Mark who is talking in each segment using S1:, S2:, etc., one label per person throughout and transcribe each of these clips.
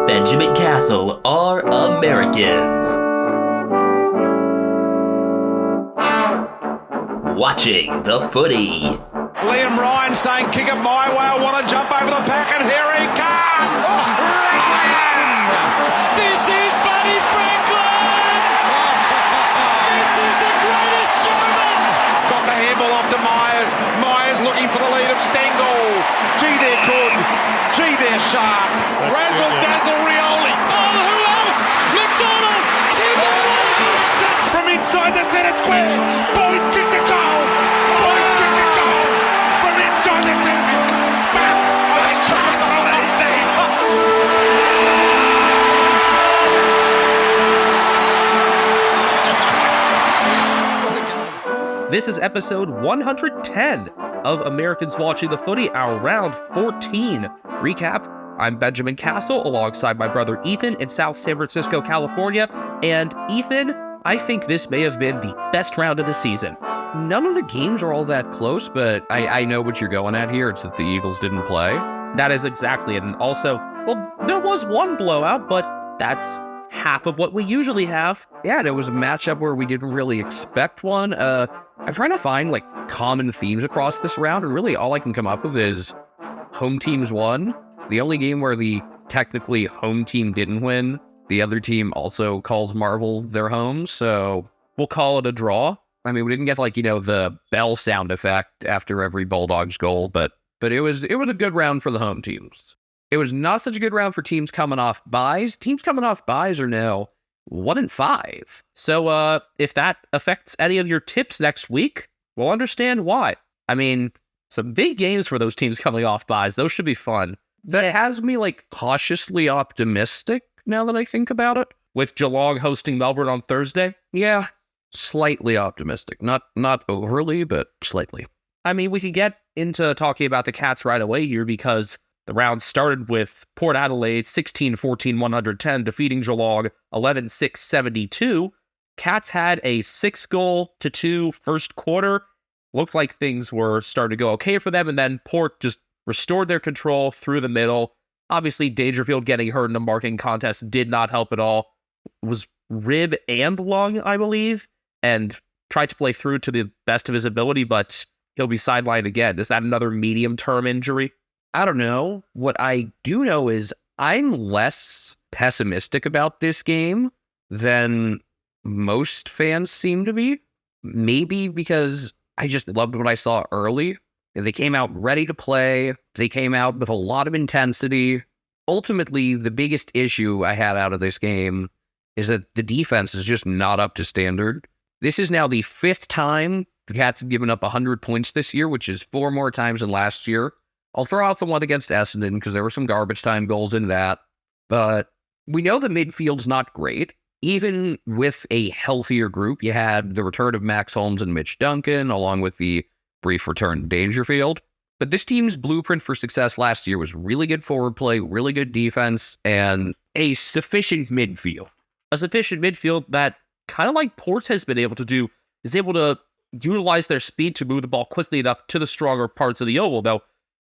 S1: Benjamin Castle are Americans. Watching the footy.
S2: Liam Ryan saying, kick it my way, I want to jump over the pack, and here he comes! Ryan!
S3: This is Buddy Franklin! This is the greatest showman!
S2: Got the handball off to Myers. Myers looking for the lead of Stengel. Gee, they're good. Gee, they're sharp. Razzle dazzle Rioli.
S3: Oh, who else? McDonald!
S2: From inside the centre square. Boys kick the goal. Boys kick the goal. From inside the centre. Foul. Oh, they can't believe that.
S4: This is episode 110 of Americans Watching the Footy, our round 14 recap. I'm Benjamin Castle alongside my brother Ethan in South San Francisco, California. And Ethan, I think this may have been the best round of the season. None of the games are all that close, but I know what you're going at here. It's that the Eagles didn't play. That is exactly it. And also, well, there was one blowout, but that's half of what we usually have. Yeah, there was a matchup where we didn't really expect one. I'm trying to find common themes across this round, and really all I can come up with is home teams won. The only game where the technically home team didn't win, the other team also calls Marvel their home, so we'll call it a draw. I mean, we didn't get the bell sound effect after every Bulldogs goal, but it was a good round for the home teams. It was not such a good round for teams coming off buys. Teams coming off buys are now 1-5. So if that affects any of your tips next week, we'll understand why. I mean, some big games for those teams coming off buys. Those should be fun. That has me cautiously optimistic now that I think about it. With Geelong hosting Melbourne on Thursday, yeah, slightly optimistic. Not overly, but slightly. I mean, we could get into talking about the Cats right away here because the round started with Port Adelaide 16-14-110 defeating Geelong 11-6-72. Cats had a 6-2 first quarter. Looked like things were starting to go okay for them, and then Port just restored their control through the middle. Obviously, Dangerfield getting hurt in a marking contest did not help at all. It was rib and lung, I believe, and tried to play through to the best of his ability, but he'll be sidelined again. Is that another medium-term injury? I don't know. What I do know is I'm less pessimistic about this game than most fans seem to be. Maybe because I just loved what I saw early. They came out ready to play. They came out with a lot of intensity. Ultimately, the biggest issue I had out of this game is that the defense is just not up to standard. This is now the 5th time the Cats have given up 100 points this year, which is 4 more times than last year. I'll throw out the one against Essendon because there were some garbage time goals in that. But we know the midfield's not great. Even with a healthier group, you had the return of Max Holmes and Mitch Duncan, along with the brief return to Dangerfield. But this team's blueprint for success last year was really good forward play, really good defense, and a sufficient midfield. A sufficient midfield that, kind of like Ports has been able to do, is able to utilize their speed to move the ball quickly enough to the stronger parts of the oval, though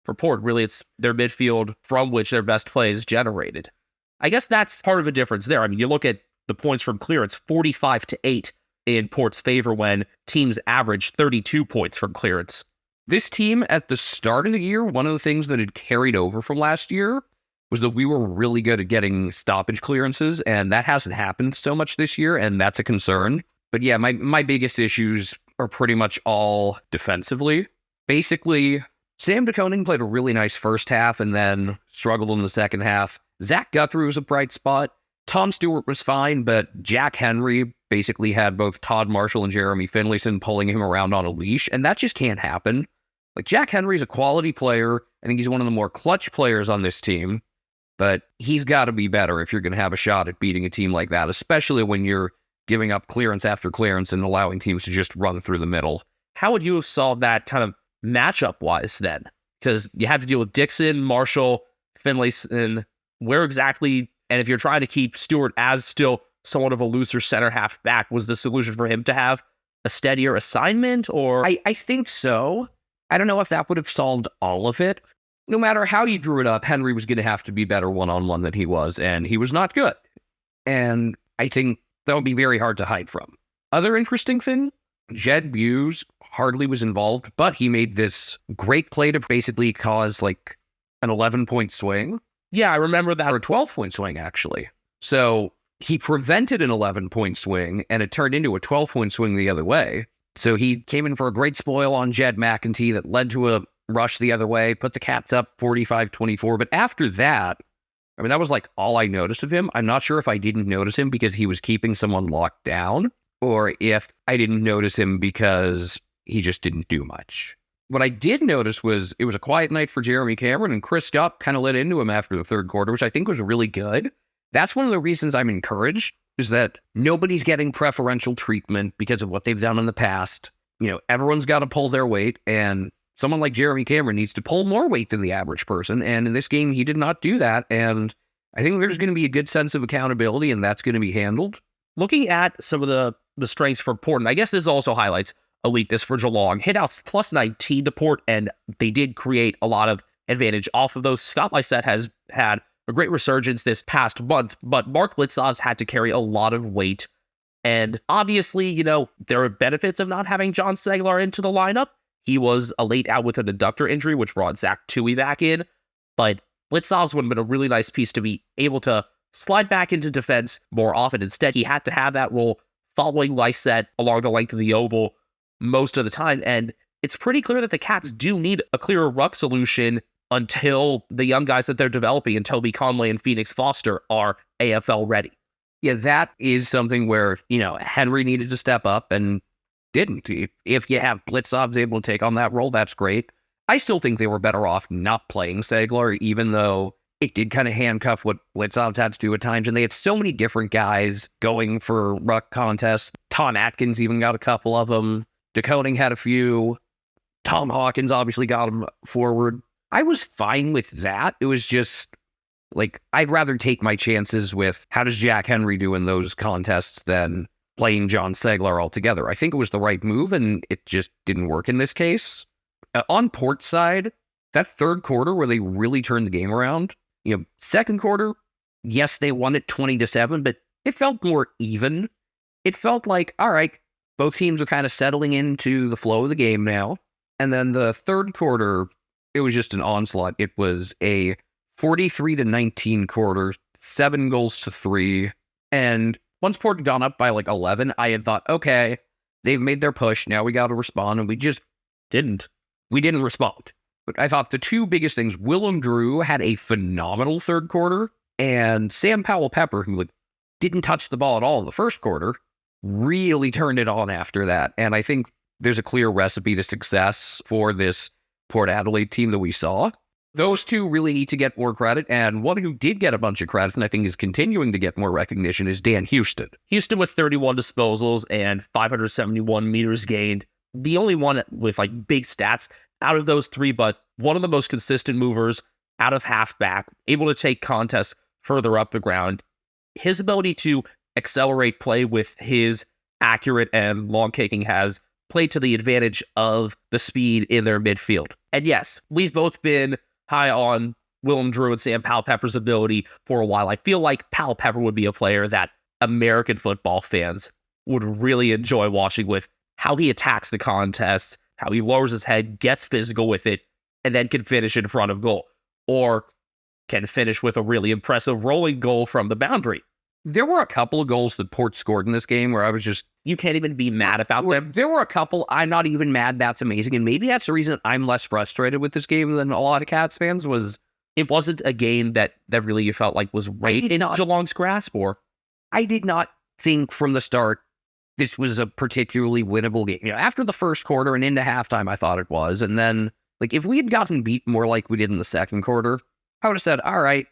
S4: for Port, really, it's their midfield from which their best play is generated. I guess that's part of a difference there. I mean, you look at the points from clearance, 45-8 in Port's favor when teams average 32 points from clearance. This team, at the start of the year, one of the things that had carried over from last year was that we were really good at getting stoppage clearances, and that hasn't happened so much this year, and that's a concern. But yeah, my biggest issues are pretty much all defensively. Basically, Sam DeConing played a really nice first half and then struggled in the second half. Zach Guthrie was a bright spot. Tom Stewart was fine, but Jack Henry basically had both Todd Marshall and Jeremy Finlayson pulling him around on a leash, and that just can't happen. Jack Henry's a quality player. I think he's one of the more clutch players on this team, but he's got to be better if you're going to have a shot at beating a team like that, especially when you're giving up clearance after clearance and allowing teams to just run through the middle. How would you have solved that kind of matchup-wise then? Because you had to deal with Dixon, Marshall, Finlayson. Where exactly, and if you're trying to keep Stewart as still somewhat of a looser center half back, was the solution for him to have a steadier assignment? Or I think so. I don't know if that would have solved all of it, no matter how you drew it up, Henry was going to have to be better one-on-one than he was, and he was not good. And I think that would be very hard to hide from. Other interesting thing, Jed Hughes hardly was involved, but he made this great play to basically cause like an 11-point swing. Yeah, I remember that. Or a 12-point swing, actually. So he prevented an 11-point swing, and it turned into a 12-point swing the other way. So he came in for a great spoil on Jed McEntee that led to a rush the other way, put the Cats up 45-24. But after that, I mean, that was like all I noticed of him. I'm not sure if I didn't notice him because he was keeping someone locked down, or if I didn't notice him because he just didn't do much. What I did notice was it was a quiet night for Jeremy Cameron, and Chris Dupp kind of lit into him after the third quarter, which I think was really good. That's one of the reasons I'm encouraged, is that nobody's getting preferential treatment because of what they've done in the past. You know, everyone's got to pull their weight, and someone like Jeremy Cameron needs to pull more weight than the average person, and in this game, he did not do that, and I think there's going to be a good sense of accountability, and that's going to be handled. Looking at some of the strengths for Portland, I guess this also highlights a weakness for Geelong. Hitouts plus 19 to Port, and they did create a lot of advantage off of those. Scott Lysette has had a great resurgence this past month, but Mark Blitzov's had to carry a lot of weight, and obviously, you know, there are benefits of not having John Seglar into the lineup. He was a late out with an adductor injury, which brought Zach Tuohy back in, but Blitzov's would have been a really nice piece to be able to slide back into defense more often. Instead, he had to have that role following Lysette along the length of the oval most of the time, and it's pretty clear that the Cats do need a clearer ruck solution until the young guys that they're developing, and Toby Conley and Phoenix Foster, are AFL ready. Yeah, that is something where, you know, Henry needed to step up and didn't. If you have Blitzov's able to take on that role, that's great. I still think they were better off not playing Seglar, even though it did kind of handcuff what Blitzov's had to do at times, and they had so many different guys going for ruck contests. Tom Atkins even got a couple of them. DeConing had a few. Tom Hawkins obviously got him forward. I was fine with that. It was just, like, I'd rather take my chances with how does Jack Henry do in those contests than playing John Seglar altogether. I think it was the right move, and it just didn't work in this case. On Port's side, that third quarter where they really turned the game around, you know, second quarter, yes, they won it 20-7, but it felt more even. It felt like, all right, both teams are kind of settling into the flow of the game now. And then the third quarter, it was just an onslaught. It was a 43-19 quarter, 7-3. And once Port had gone up by like 11, I had thought, okay, they've made their push. Now we got to respond. And we just didn't. We didn't respond. But I thought the two biggest things, Willem Drew had a phenomenal third quarter, and Sam Powell-Pepper, who like didn't touch the ball at all in the first quarter, really turned it on after that. And I think there's a clear recipe to success for this Port Adelaide team that we saw. Those two really need to get more credit, and one who did get a bunch of credit and I think is continuing to get more recognition is Dan Houston. Houston with 31 disposals and 571 meters gained. The only one with like big stats out of those three, but one of the most consistent movers out of halfback, able to take contests further up the ground. His ability to accelerate play with his accurate and long kicking has played to the advantage of the speed in their midfield. And yes, we've both been high on Willem Drew and Sam Powell-Pepper's ability for a while. I feel like Powell-Pepper would be a player that American football fans would really enjoy watching, with how he attacks the contests, how he lowers his head, gets physical with it, and then can finish in front of goal. Or can finish with a really impressive rolling goal from the boundary. There were a couple of goals that Port scored in this game where I was just, you can't even be mad about them. There were a couple, I'm not even mad, that's amazing. And maybe that's the reason I'm less frustrated with this game than a lot of Cats fans, was it wasn't a game that really you felt like was right in Geelong's grasp. Or I did not think from the start this was a particularly winnable game. You know, after the first quarter and into halftime, I thought it was. And then, like, if we had gotten beat more like we did in the second quarter, I would have said, all right.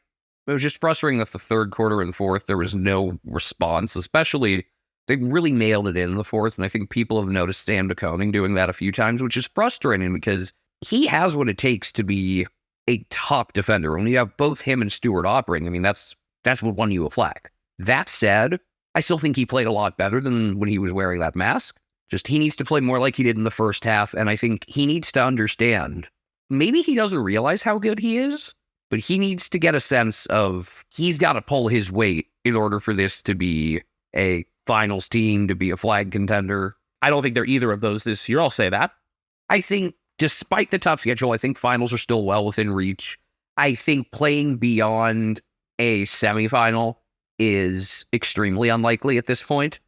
S4: It was just frustrating that the third quarter and fourth, there was no response, especially they really nailed it in the fourth. And I think people have noticed Sam DeConing doing that a few times, which is frustrating because he has what it takes to be a top defender. When you have both him and Stewart operating, I mean, that's what won you a flag. That said, I still think he played a lot better than when he was wearing that mask. Just he needs to play more like he did in the first half. And I think he needs to understand maybe he doesn't realize how good he is, but he needs to get a sense of he's got to pull his weight in order for this to be a finals team, to be a flag contender. I don't think they're either of those this year. I'll say that. I think despite the tough schedule, I think finals are still well within reach. I think playing beyond a semifinal is extremely unlikely at this point.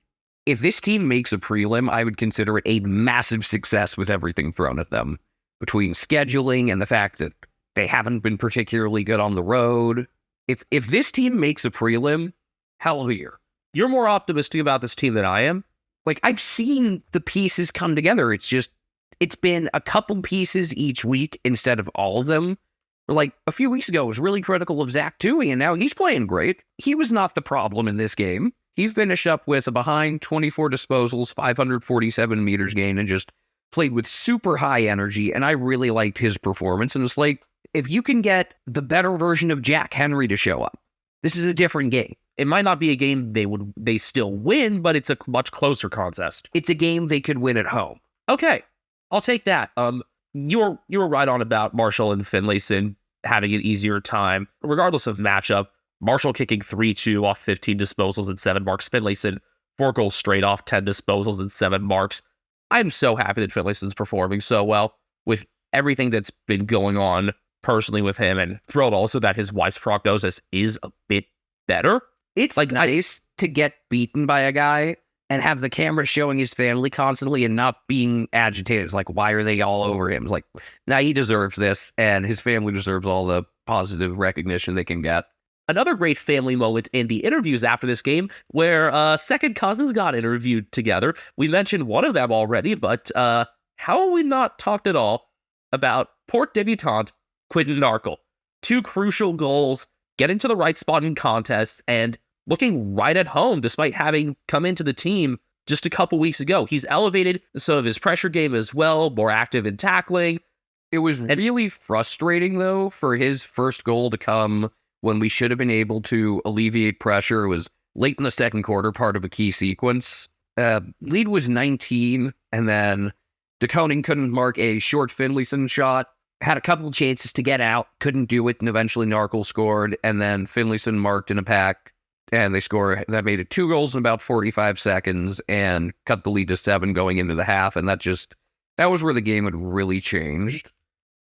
S4: If this team makes a prelim, I would consider it a massive success with everything thrown at them. Between scheduling and the fact that they haven't been particularly good on the road. If this team makes a prelim, hell of a year. You're more optimistic about this team than I am. Like, I've seen the pieces come together. It's been a couple pieces each week instead of all of them. Like, a few weeks ago, I was really critical of Zach Tuohy, and now he's playing great. He was not the problem in this game. He finished up with a behind 24 disposals, 547 meters gained, and just played with super high energy, and I really liked his performance. And it's like, if you can get the better version of Jack Henry to show up, this is a different game. It might not be a game they still win, but it's a much closer contest. It's a game they could win at home. Okay, I'll take that. You were right on about Marshall and Finlayson having an easier time, regardless of matchup. Marshall kicking 3-2 off 15 disposals and 7 marks. Finlayson 4 goals straight off 10 disposals and 7 marks. I'm so happy that Finlayson's performing so well with everything that's been going on personally with him, and thrilled also that his wife's prognosis is a bit better. It's like nice to get beaten by a guy and have the camera showing his family constantly and not being agitated. It's like, why are they all over him? It's like, nah, he deserves this, and his family deserves all the positive recognition they can get. Another great family moment in the interviews after this game, where second cousins got interviewed together. We mentioned one of them already, but how have we not talked at all about Port debutant Quinton Narkle? 2 crucial goals, getting to the right spot in contests, and looking right at home despite having come into the team just a couple weeks ago. He's elevated some of his pressure game as well, more active in tackling. It was really frustrating, though, for his first goal to come when we should have been able to alleviate pressure. It was late in the second quarter, part of a key sequence. Lead was 19, and then DeConing couldn't mark a short Finlayson shot. Had a couple of chances to get out, couldn't do it, and eventually Narkle scored, and then Finlayson marked in a pack, and they scored. That made it 2 goals in about 45 seconds, and cut the lead to 7 going into the half, and that was where the game had really changed.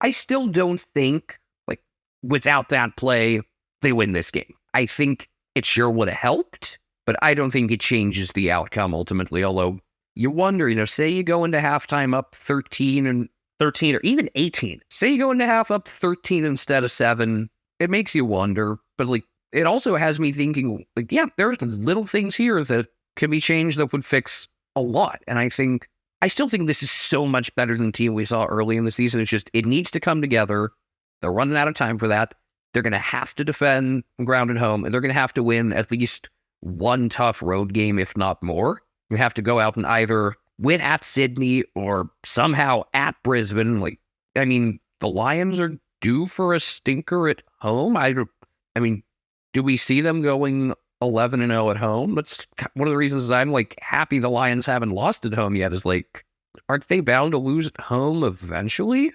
S4: I still don't think, like, without that play, they win this game. I think it sure would have helped, but I don't think it changes the outcome ultimately, although you wonder, say you go into halftime up 13 or even 18. Say you go into half up 13 instead of 7. It makes you wonder, but like, it also has me thinking, like, yeah, there's little things here that can be changed that would fix a lot. And I still think this is so much better than the team we saw early in the season. It's just, it needs to come together. They're running out of time for that. They're going to have to defend ground and home, and they're going to have to win at least one tough road game, if not more. You have to go out and either win at Sydney or somehow at Brisbane. Like, I mean, the Lions are due for a stinker at home. I mean, do we see them going 11-0 at home? That's one of the reasons I'm like happy the Lions haven't lost at home yet, is like, aren't they bound to lose at home eventually?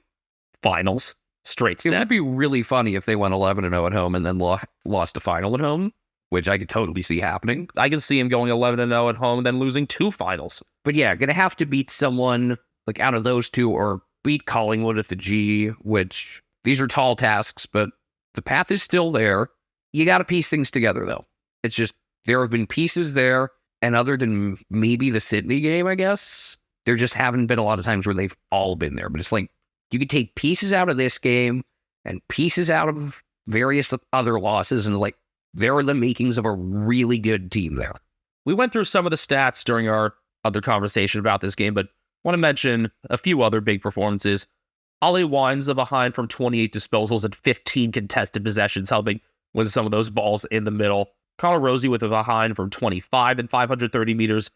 S4: Finals. Straight stats. It would be really funny if they went 11-0 at home and then lost a final at home, which I could totally see happening. I can see him going 11-0 at home and then losing 2 finals. But yeah, gonna have to beat someone like out of those 2, or beat Collingwood at the G, which these are tall tasks, but the path is still there. You got to piece things together, though. It's just, there have been pieces there, and other than maybe the Sydney game, I guess, there just haven't been a lot of times where they've all been there. But it's like, you could take pieces out of this game and pieces out of various other losses, and like, there are the makings of a really good team there. We went through some of the stats during our other conversation about this game, but want to mention a few other big performances. Ollie Wines a behind from 28 disposals and 15 contested possessions, helping with some of those balls in the middle. Connor Rosie with a behind from 25 and 530 meters.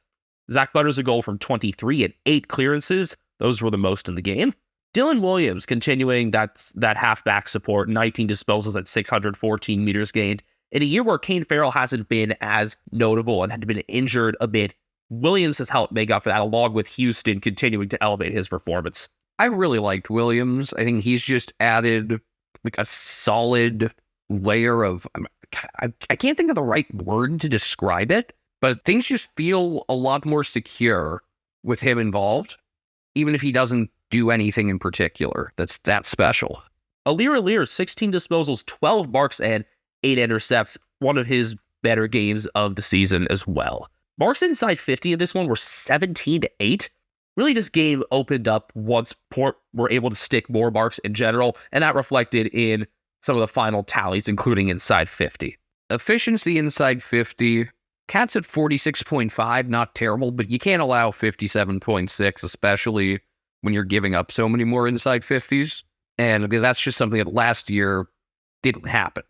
S4: Zach Butters a goal from 23 and 8 clearances. Those were the most in the game. Dylan Williams continuing that halfback support, 19 disposals at 614 meters gained. In a year where Kane Farrell hasn't been as notable and had been injured a bit, Williams has helped make up for that, along with Houston continuing to elevate his performance. I really liked Williams. I think he's just added like a solid layer of, I can't think of the right word to describe it, but things just feel a lot more secure with him involved, even if he doesn't do anything in particular that's that special. Alir, 16 disposals, 12 marks, and 8 intercepts. One of his better games of the season as well. Marks inside 50 in this one were 17-8. Really, this game opened up once Port were able to stick more marks in general, and that reflected in some of the final tallies, including inside 50. Efficiency inside 50, Cats at 46.5, not terrible, but you can't allow 57.6, especially when you're giving up so many more inside 50s. And that's just something that last year didn't happen.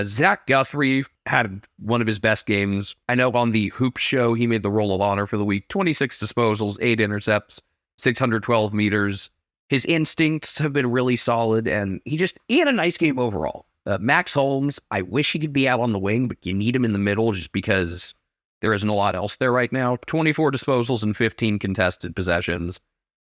S4: Zach Guthrie had one of his best games. I know on the Hoop Show, he made the Roll of Honor for the week. 26 disposals, 8 intercepts, 612 meters. His instincts have been really solid, and he had a nice game overall. Max Holmes, I wish he could be out on the wing, but you need him in the middle just because there isn't a lot else there right now. 24 disposals and 15 contested possessions.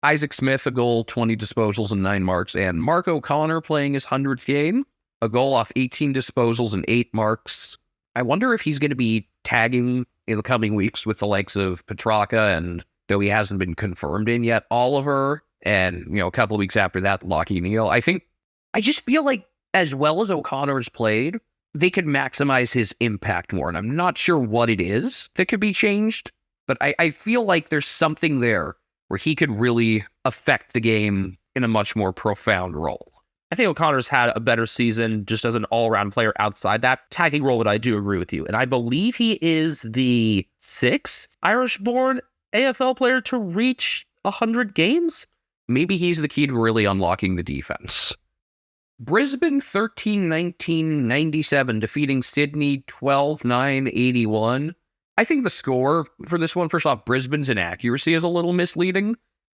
S4: Isaac Smith, a goal, 20 disposals and 9 marks. And Mark O'Connor playing his 100th game. A goal off 18 disposals and 8 marks. I wonder if he's going to be tagging in the coming weeks with the likes of Petrarca and, though he hasn't been confirmed in yet, Oliver. And, a couple of weeks after that, Lockie Neal. I just feel like as well as O'Connor's played, they could maximize his impact more. And I'm not sure what it is that could be changed, but I feel like there's something there where he could really affect the game in a much more profound role. I think O'Connor's had a better season just as an all-around player outside that tagging role, but I do agree with you. And I believe he is the 6th Irish-born AFL player to reach 100 games. Maybe he's the key to really unlocking the defense. Brisbane 13-19-97, defeating Sydney 12-9-81. I think the score for this one, first off, Brisbane's inaccuracy is a little misleading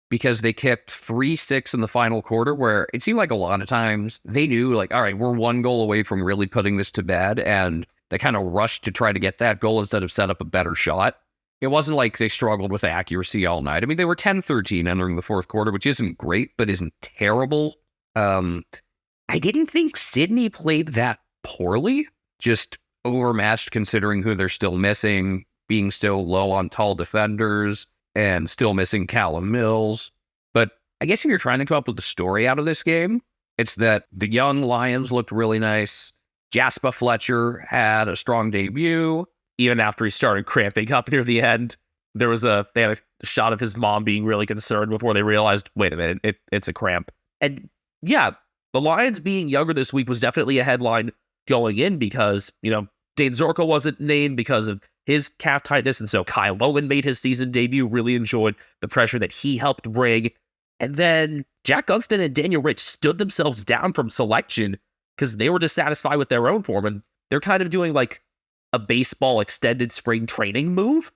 S4: because they kicked 3-6 in the final quarter, where it seemed like a lot of times they knew, all right, we're 1 goal away from really putting this to bed, and they kind of rushed to try to get that goal instead of set up a better shot. It wasn't like they struggled with accuracy all night. I mean, they were 10-13 entering the fourth quarter, which isn't great, but isn't terrible. I didn't think Sydney played that poorly, just overmatched considering who they're still missing, being still low on tall defenders, and still missing Callum Mills. But I guess if you're trying to come up with a story out of this game, it's that the young Lions looked really nice. Jasper Fletcher had a strong debut. Even after he started cramping up near the end, they had a shot of his mom being really concerned before they realized, wait a minute, it's a cramp. And yeah, the Lions being younger this week was definitely a headline going in because, Dane Zorko wasn't named because of his calf tightness, and so Kyle Lowen made his season debut, really enjoyed the pressure that he helped bring. And then Jack Gunston and Daniel Rich stood themselves down from selection because they were dissatisfied with their own form, and they're kind of doing like a baseball extended spring training move,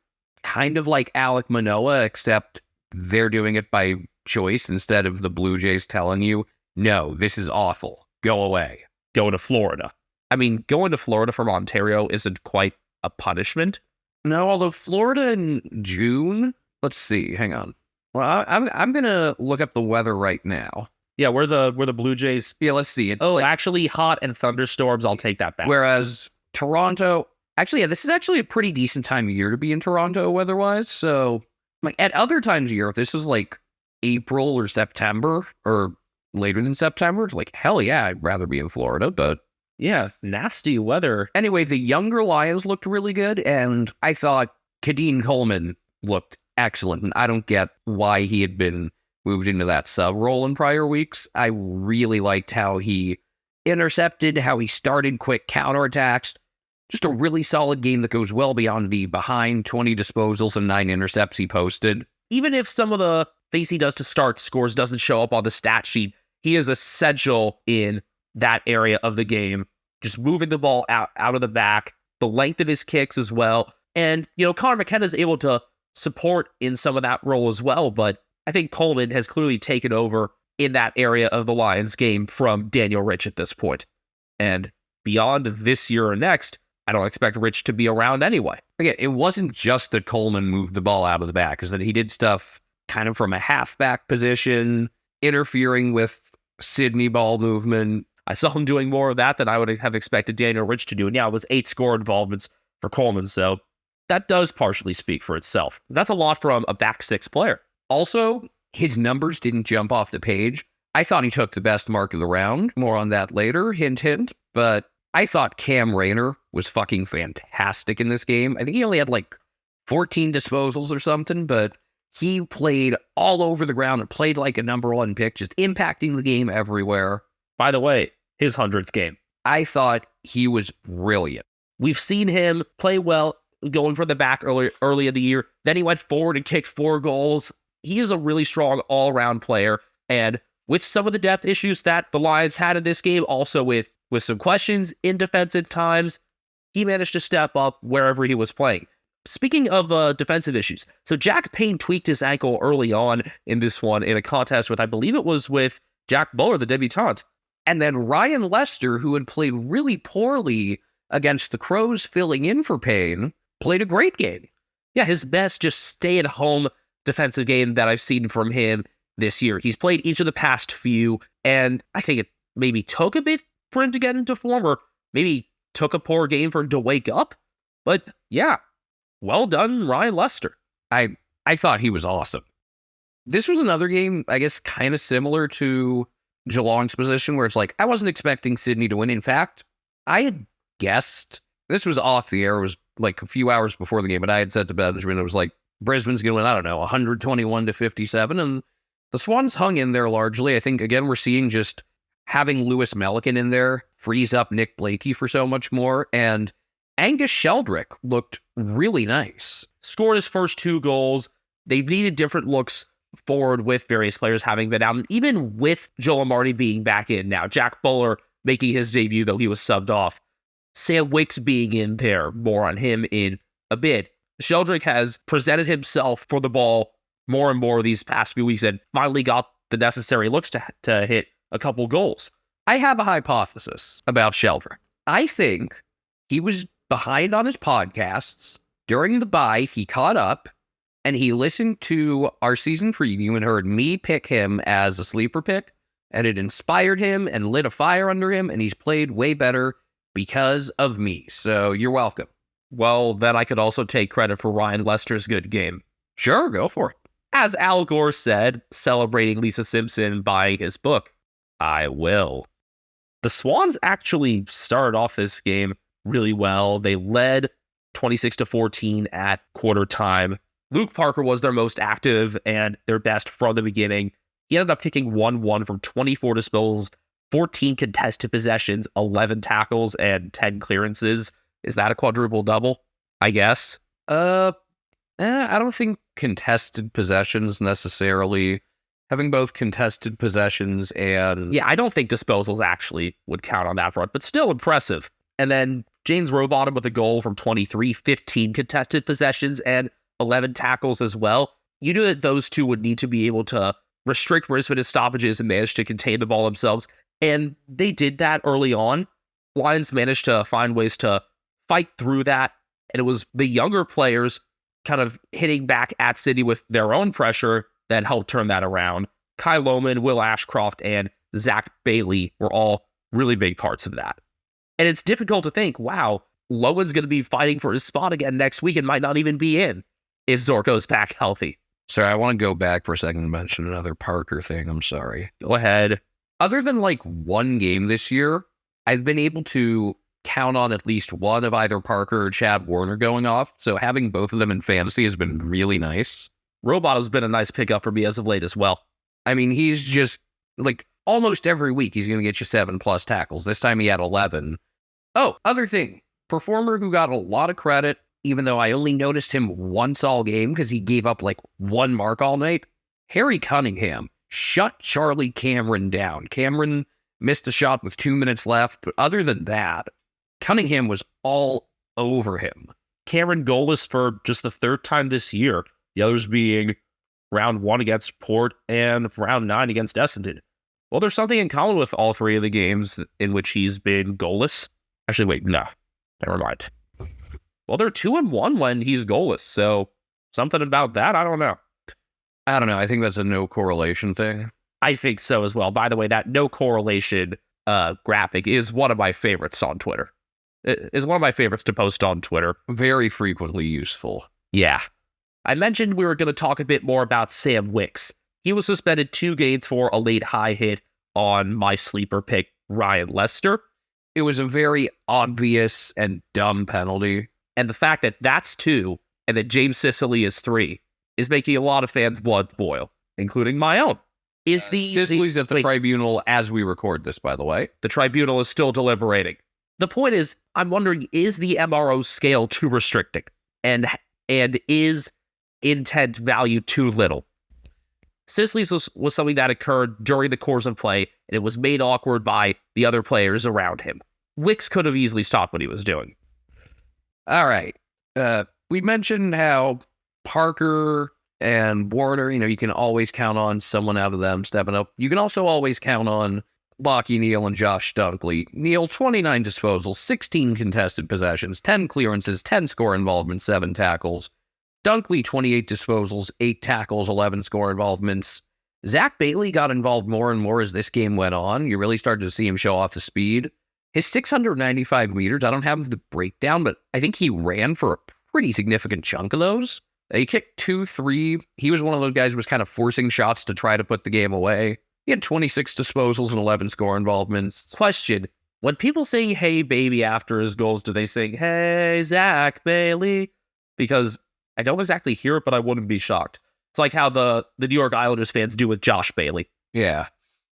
S4: kind of like Alec Manoa, except they're doing it by choice instead of the Blue Jays telling you, no, this is awful, go away, go to Florida. I mean, going to Florida from Ontario isn't quite a punishment. No, although Florida in June, let's see, hang on. Well, I'm gonna look up the weather right now. Yeah, where the Blue Jays. Yeah, let's see. It's actually hot and thunderstorms. I'll take that back. Whereas Toronto, actually, yeah, this is actually a pretty decent time of year to be in Toronto weather-wise. So, at other times of year, if this is April or September or later than September, it's hell yeah, I'd rather be in Florida, but. Yeah, nasty weather. Anyway, the younger Lions looked really good, and I thought Kadeen Coleman looked excellent, and I don't get why he had been moved into that sub role in prior weeks. I really liked how he intercepted, how he started quick counterattacks. Just a really solid game that goes well beyond the behind 20 disposals and 9 intercepts he posted. Even if some of the things he does to start scores doesn't show up on the stat sheet, he is essential in that area of the game, just moving the ball out of the back, the length of his kicks as well. And, Connor McKenna is able to support in some of that role as well, but I think Coleman has clearly taken over in that area of the Lions game from Daniel Rich at this point. And beyond this year or next, I don't expect Rich to be around anyway. Again, it wasn't just that Coleman moved the ball out of the back, because that he did stuff kind of from a halfback position. interfering with Sydney ball movement. I saw him doing more of that than I would have expected Daniel Rich to do. And yeah, it was 8 score involvements for Coleman. So that does partially speak for itself. That's a lot from a back 6 player. Also, his numbers didn't jump off the page. I thought he took the best mark of the round. More on that later, hint, hint. But I thought Cam Rayner was fucking fantastic in this game. I think he only had like 14 disposals or something, but he played all over the ground and played like a number 1 pick, just impacting the game everywhere. By the way, his 100th game. I thought he was brilliant. We've seen him play well going from the back early in the year. Then he went forward and kicked 4 goals. He is a really strong all-around player. And with some of the depth issues that the Lions had in this game, also with some questions in defensive times, he managed to step up wherever he was playing. Speaking of defensive issues, so Jack Payne tweaked his ankle early on in this one in a contest with, I believe it was with Jack Buller, the debutant. And then Ryan Lester, who had played really poorly against the Crows filling in for Payne, played a great game. Yeah, his best just stay-at-home defensive game that I've seen from him this year. He's played each of the past few, and I think it maybe took a bit for him to get into form, or maybe took a poor game for him to wake up. But yeah, well done, Ryan Lester. I thought he was awesome. This was another game, I guess, kind of similar to Geelong's position, where it's like, I wasn't expecting Sydney to win. In fact, I had guessed, this was off the air, it was like a few hours before the game, but I had said to Benjamin, it was like, Brisbane's going to win, I don't know, 121-57, and the Swans hung in there largely. I think, again, we're seeing just having Lewis Melican in there frees up Nick Blakey for so much more, and Angus Sheldrick looked really nice. Scored his first 2 goals. They've needed different looks forward with various players having been out, and even with Joel Marty being back in now, Jack Buller making his debut, though he was subbed off, Sam Wicks being in there, more on him in a bit. Sheldrick has presented himself for the ball more and more these past few weeks and finally got the necessary looks to hit a couple goals. I have a hypothesis about Sheldrick. I think he was behind on his podcasts. During the bye, he caught up and he listened to our season preview and heard me pick him as a sleeper pick, and it inspired him and lit a fire under him, and he's played way better because of me. So you're welcome. Well, then I could also take credit for Ryan Lester's good game. Sure, go for it. As Al Gore said, celebrating Lisa Simpson buying his book, I will. The Swans actually started off this game really well. They led 26-14 at quarter time. Luke Parker was their most active and their best from the beginning. He ended up kicking 1-1 from 24 disposals, 14 contested possessions, 11 tackles, and 10 clearances. Is that a quadruple double? I guess. I don't think contested possessions necessarily. Having both contested possessions and... Yeah, I don't think disposals actually would count on that front, but still impressive. And then James Rowbottom with a goal from 23, 15 contested possessions, and 11 tackles as well. You knew that those two would need to be able to restrict Brisbane in stoppages and manage to contain the ball themselves, and they did that early on. Lions managed to find ways to fight through that, and it was the younger players kind of hitting back at Sydney with their own pressure that helped turn that around. Kai Lohman, Will Ashcroft, and Zach Bailey were all really big parts of that. And it's difficult to think, wow, Lowen's going to be fighting for his spot again next week and might not even be in if Zorko's back healthy.
S5: Sorry, I want to go back for a second and mention another Parker thing. I'm sorry.
S4: Go ahead.
S5: Other than like one game this year, I've been able to count on at least one of either Parker or Chad Warner going off. So having both of them in fantasy has been really nice.
S4: Rowbottom's been a nice pickup for me as of late as well.
S5: I mean, he's just like almost every week he's going to get you 7+ tackles. This time he had 11. Oh, other thing. Performer who got a lot of credit, even though I only noticed him once all game because he gave up like one mark all night. Harry Cunningham shut Charlie Cameron down. Cameron missed a shot with 2 minutes left, but other than that, Cunningham was all over him.
S4: Cameron goalless for just the 3rd time this year. The others being round 1 against Port and round 9 against Essendon. Well, there's something in common with all 3 of the games in which he's been goalless. Actually, wait, no. Never mind. Well, they're 2-1 when he's goalless, so something about that, I don't know.
S5: I think that's a no correlation thing.
S4: I think so as well. By the way, that no correlation graphic is one of my favorites on Twitter. It is one of my favorites to post on Twitter.
S5: Very frequently useful.
S4: Yeah. I mentioned we were going to talk a bit more about Sam Wicks. He was suspended 2 games for a late high hit on my sleeper pick, Ryan Lester.
S5: It was a very obvious and dumb penalty.
S4: And the fact that that's 2 and that James Sicily is 3 is making a lot of fans' blood boil, including my own.
S5: Sicily's at the tribunal as we record this, by the way.
S4: The tribunal is still deliberating. The point is, I'm wondering, is the MRO scale too restricting? And is intent value too little? Sicily's was something that occurred during the course of play, and it was made awkward by the other players around him. Wicks could have easily stopped what he was doing.
S5: All right. We mentioned how Parker and Warner, you can always count on someone out of them stepping up. You can also always count on Lockie Neal and Josh Dunkley. Neal, 29 disposals, 16 contested possessions, 10 clearances, 10 score involvements, 7 tackles. Dunkley, 28 disposals, 8 tackles, 11 score involvements. Zach Bailey got involved more and more as this game went on. You really started to see him show off the speed. His 695 meters, I don't have the breakdown, but I think he ran for a pretty significant chunk of those. He kicked 2-3. He was one of those guys who was kind of forcing shots to try to put the game away. He had 26 disposals and 11 score involvements.
S4: Question, when people sing "Hey Baby" after his goals, do they sing "Hey Zach Bailey"? Because I don't exactly hear it, but I wouldn't be shocked. It's like how the New York Islanders fans do with Josh Bailey.
S5: Yeah.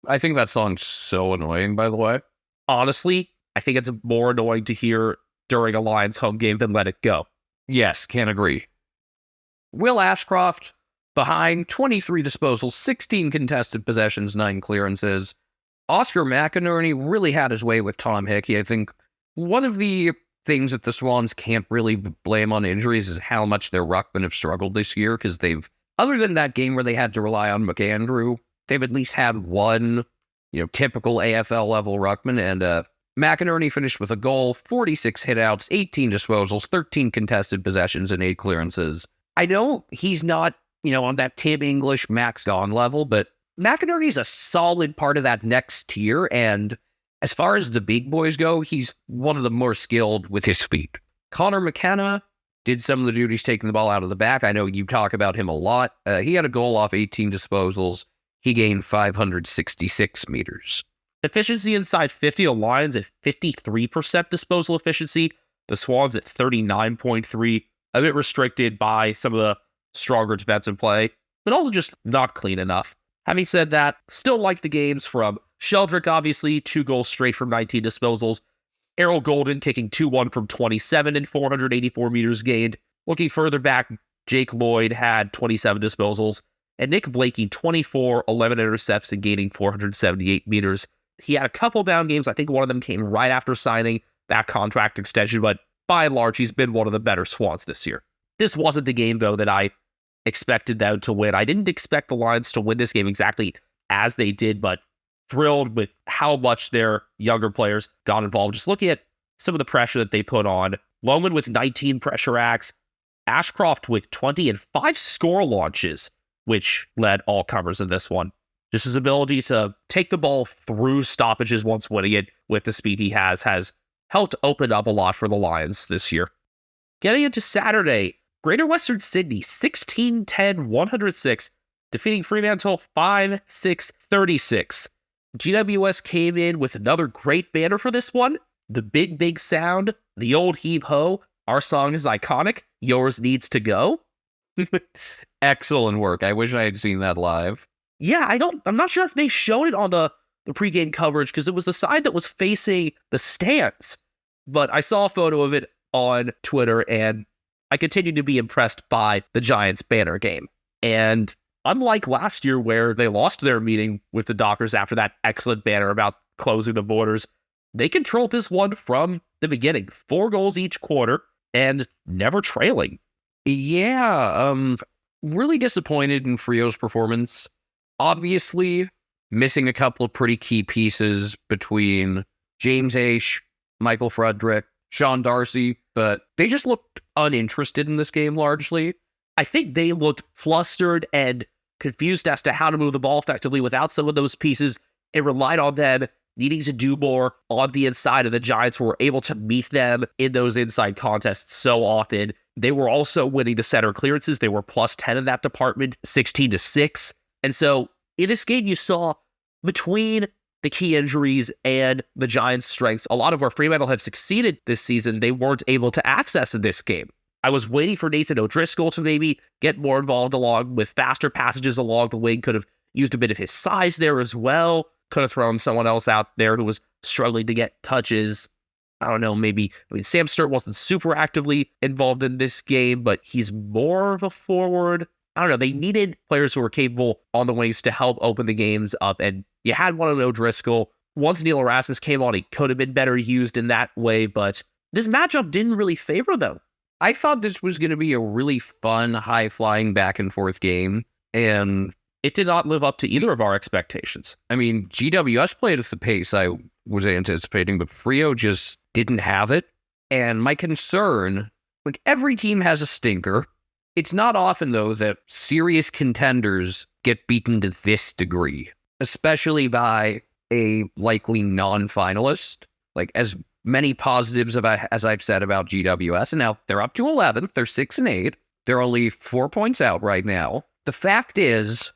S5: I think that song's so annoying, by the way.
S4: Honestly, I think it's more annoying to hear during a Lions home game than Let It Go.
S5: Yes, can't agree. Will Ashcroft, behind, 23 disposals, 16 contested possessions, 9 clearances. Oscar McInerney really had his way with Tom Hickey. I think one of the things that the Swans can't really blame on injuries is how much their ruckmen have struggled this year, because other than that game where they had to rely on McAndrew, they've at least had one, typical AFL level ruckman, and McInerney finished with a goal, 46 hitouts, 18 disposals, 13 contested possessions, and 8 clearances. I know he's not, on that Tim English, Max Gawn level, but McInerney's a solid part of that next tier, and as far as the big boys go, he's one of the more skilled with his feet. Connor McKenna did some of the duties taking the ball out of the back. I know you talk about him a lot. He had a goal off 18 disposals. He gained 566 meters.
S4: Efficiency inside 50, the Lions at 53% disposal efficiency. The Swans at 39.3%. A bit restricted by some of the stronger defensive play, but also just not clean enough. Having said that, still like the games from Sheldrick, obviously, 2 goals straight from 19 disposals. Errol Golden kicking 2-1 from 27 and 484 meters gained. Looking further back, Jake Lloyd had 27 disposals, and Nick Blakey 24, 11 intercepts and gaining 478 meters. He had a couple down games. I think one of them came right after signing that contract extension, but by and large, he's been one of the better Swans this year. This wasn't the game, though, that I expected them to win. I didn't expect the Lions to win this game exactly as they did, but thrilled with how much their younger players got involved. Just looking at some of the pressure that they put on. Lohman with 19 pressure acts, Ashcroft with 20 and 5 score launches, which led all comers in this one. Just his ability to take the ball through stoppages once winning it with the speed he has helped open up a lot for the Lions this year. Getting into Saturday, Greater Western Sydney 16-10-106, defeating Fremantle 5-6-36. GWS came in with another great banner for this one. The big, big sound, the old heave-ho. Our song is iconic. Yours needs to go.
S5: Excellent work. I wish I had seen that live.
S4: Yeah, I'm not sure if they showed it on the pregame coverage because it was the side that was facing the stands. But I saw a photo of it on Twitter and I continue to be impressed by the Giants banner game. And unlike last year where they lost their meeting with the Dockers after that excellent banner about closing the borders, they controlled this one from the beginning. 4 goals each quarter and never trailing.
S5: Yeah, really disappointed in Frio's performance. Obviously, missing a couple of pretty key pieces between James Aish, Michael Frederick, Sean Darcy, but they just looked uninterested in this game largely.
S4: I think they looked flustered and confused as to how to move the ball effectively without some of those pieces. It relied on them needing to do more on the inside, and the Giants were able to meet them in those inside contests so often. They were also winning the center clearances. They were plus 10 in that department, 16-6. And so in this game, you saw between the key injuries and the Giants' strengths, a lot of where Fremantle have succeeded this season, they weren't able to access in this game. I was waiting for Nathan O'Driscoll to maybe get more involved along with faster passages along the wing, could have used a bit of his size there as well, could have thrown someone else out there who was struggling to get touches. I don't know, Sam Sturt wasn't super actively involved in this game, but he's more of a forward. I don't know, they needed players who were capable on the wings to help open the games up, and you had one in O'Driscoll. Once Neil Erasmus came on, he could have been better used in that way, but this matchup didn't really favor them.
S5: I thought this was going to be a really fun, high-flying back-and-forth game, and
S4: it did not live up to either of our expectations.
S5: I mean, GWS played at the pace I was anticipating, but Frio just didn't have it. And my concern, like, every team has a stinker. It's not often, though, that serious contenders get beaten to this degree, especially by a likely non-finalist. Like, as many positives as I've said about GWS, and now they're up to 11th, they're 6-8, they're only 4 points out right now. The fact is,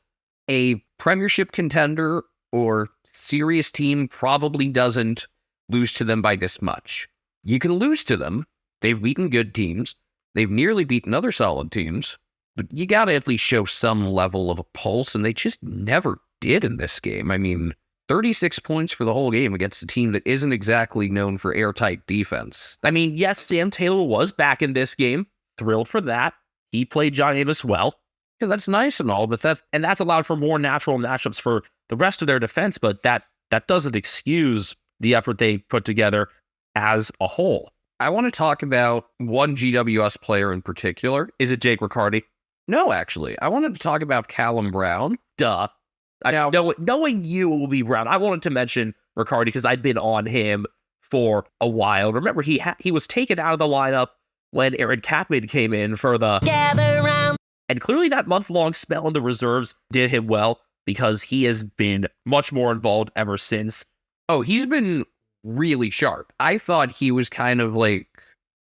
S5: a premiership contender or serious team probably doesn't lose to them by this much. You can lose to them. They've beaten good teams. They've nearly beaten other solid teams. But you got to at least show some level of a pulse, and they just never did in this game. I mean, 36 points for the whole game against a team that isn't exactly known for airtight defense.
S4: I mean, yes, Sam Taylor was back in this game. Thrilled for that. He played John Amos well.
S5: Yeah, that's nice and all, but
S4: that's allowed for more natural matchups for the rest of their defense, but that doesn't excuse the effort they put together as a whole.
S5: I want to talk about one GWS player in particular.
S4: Is it Jake Riccardi?
S5: No, actually. I wanted to talk about Callum Brown.
S4: Duh. Knowing you will be Brown, I wanted to mention Riccardi because I'd been on him for a while. Remember, he was taken out of the lineup when Aaron Catman came in for the Gather Round. And clearly that month-long spell in the reserves did him well because he has been much more involved ever since.
S5: Oh, he's been really sharp. I thought he was kind of like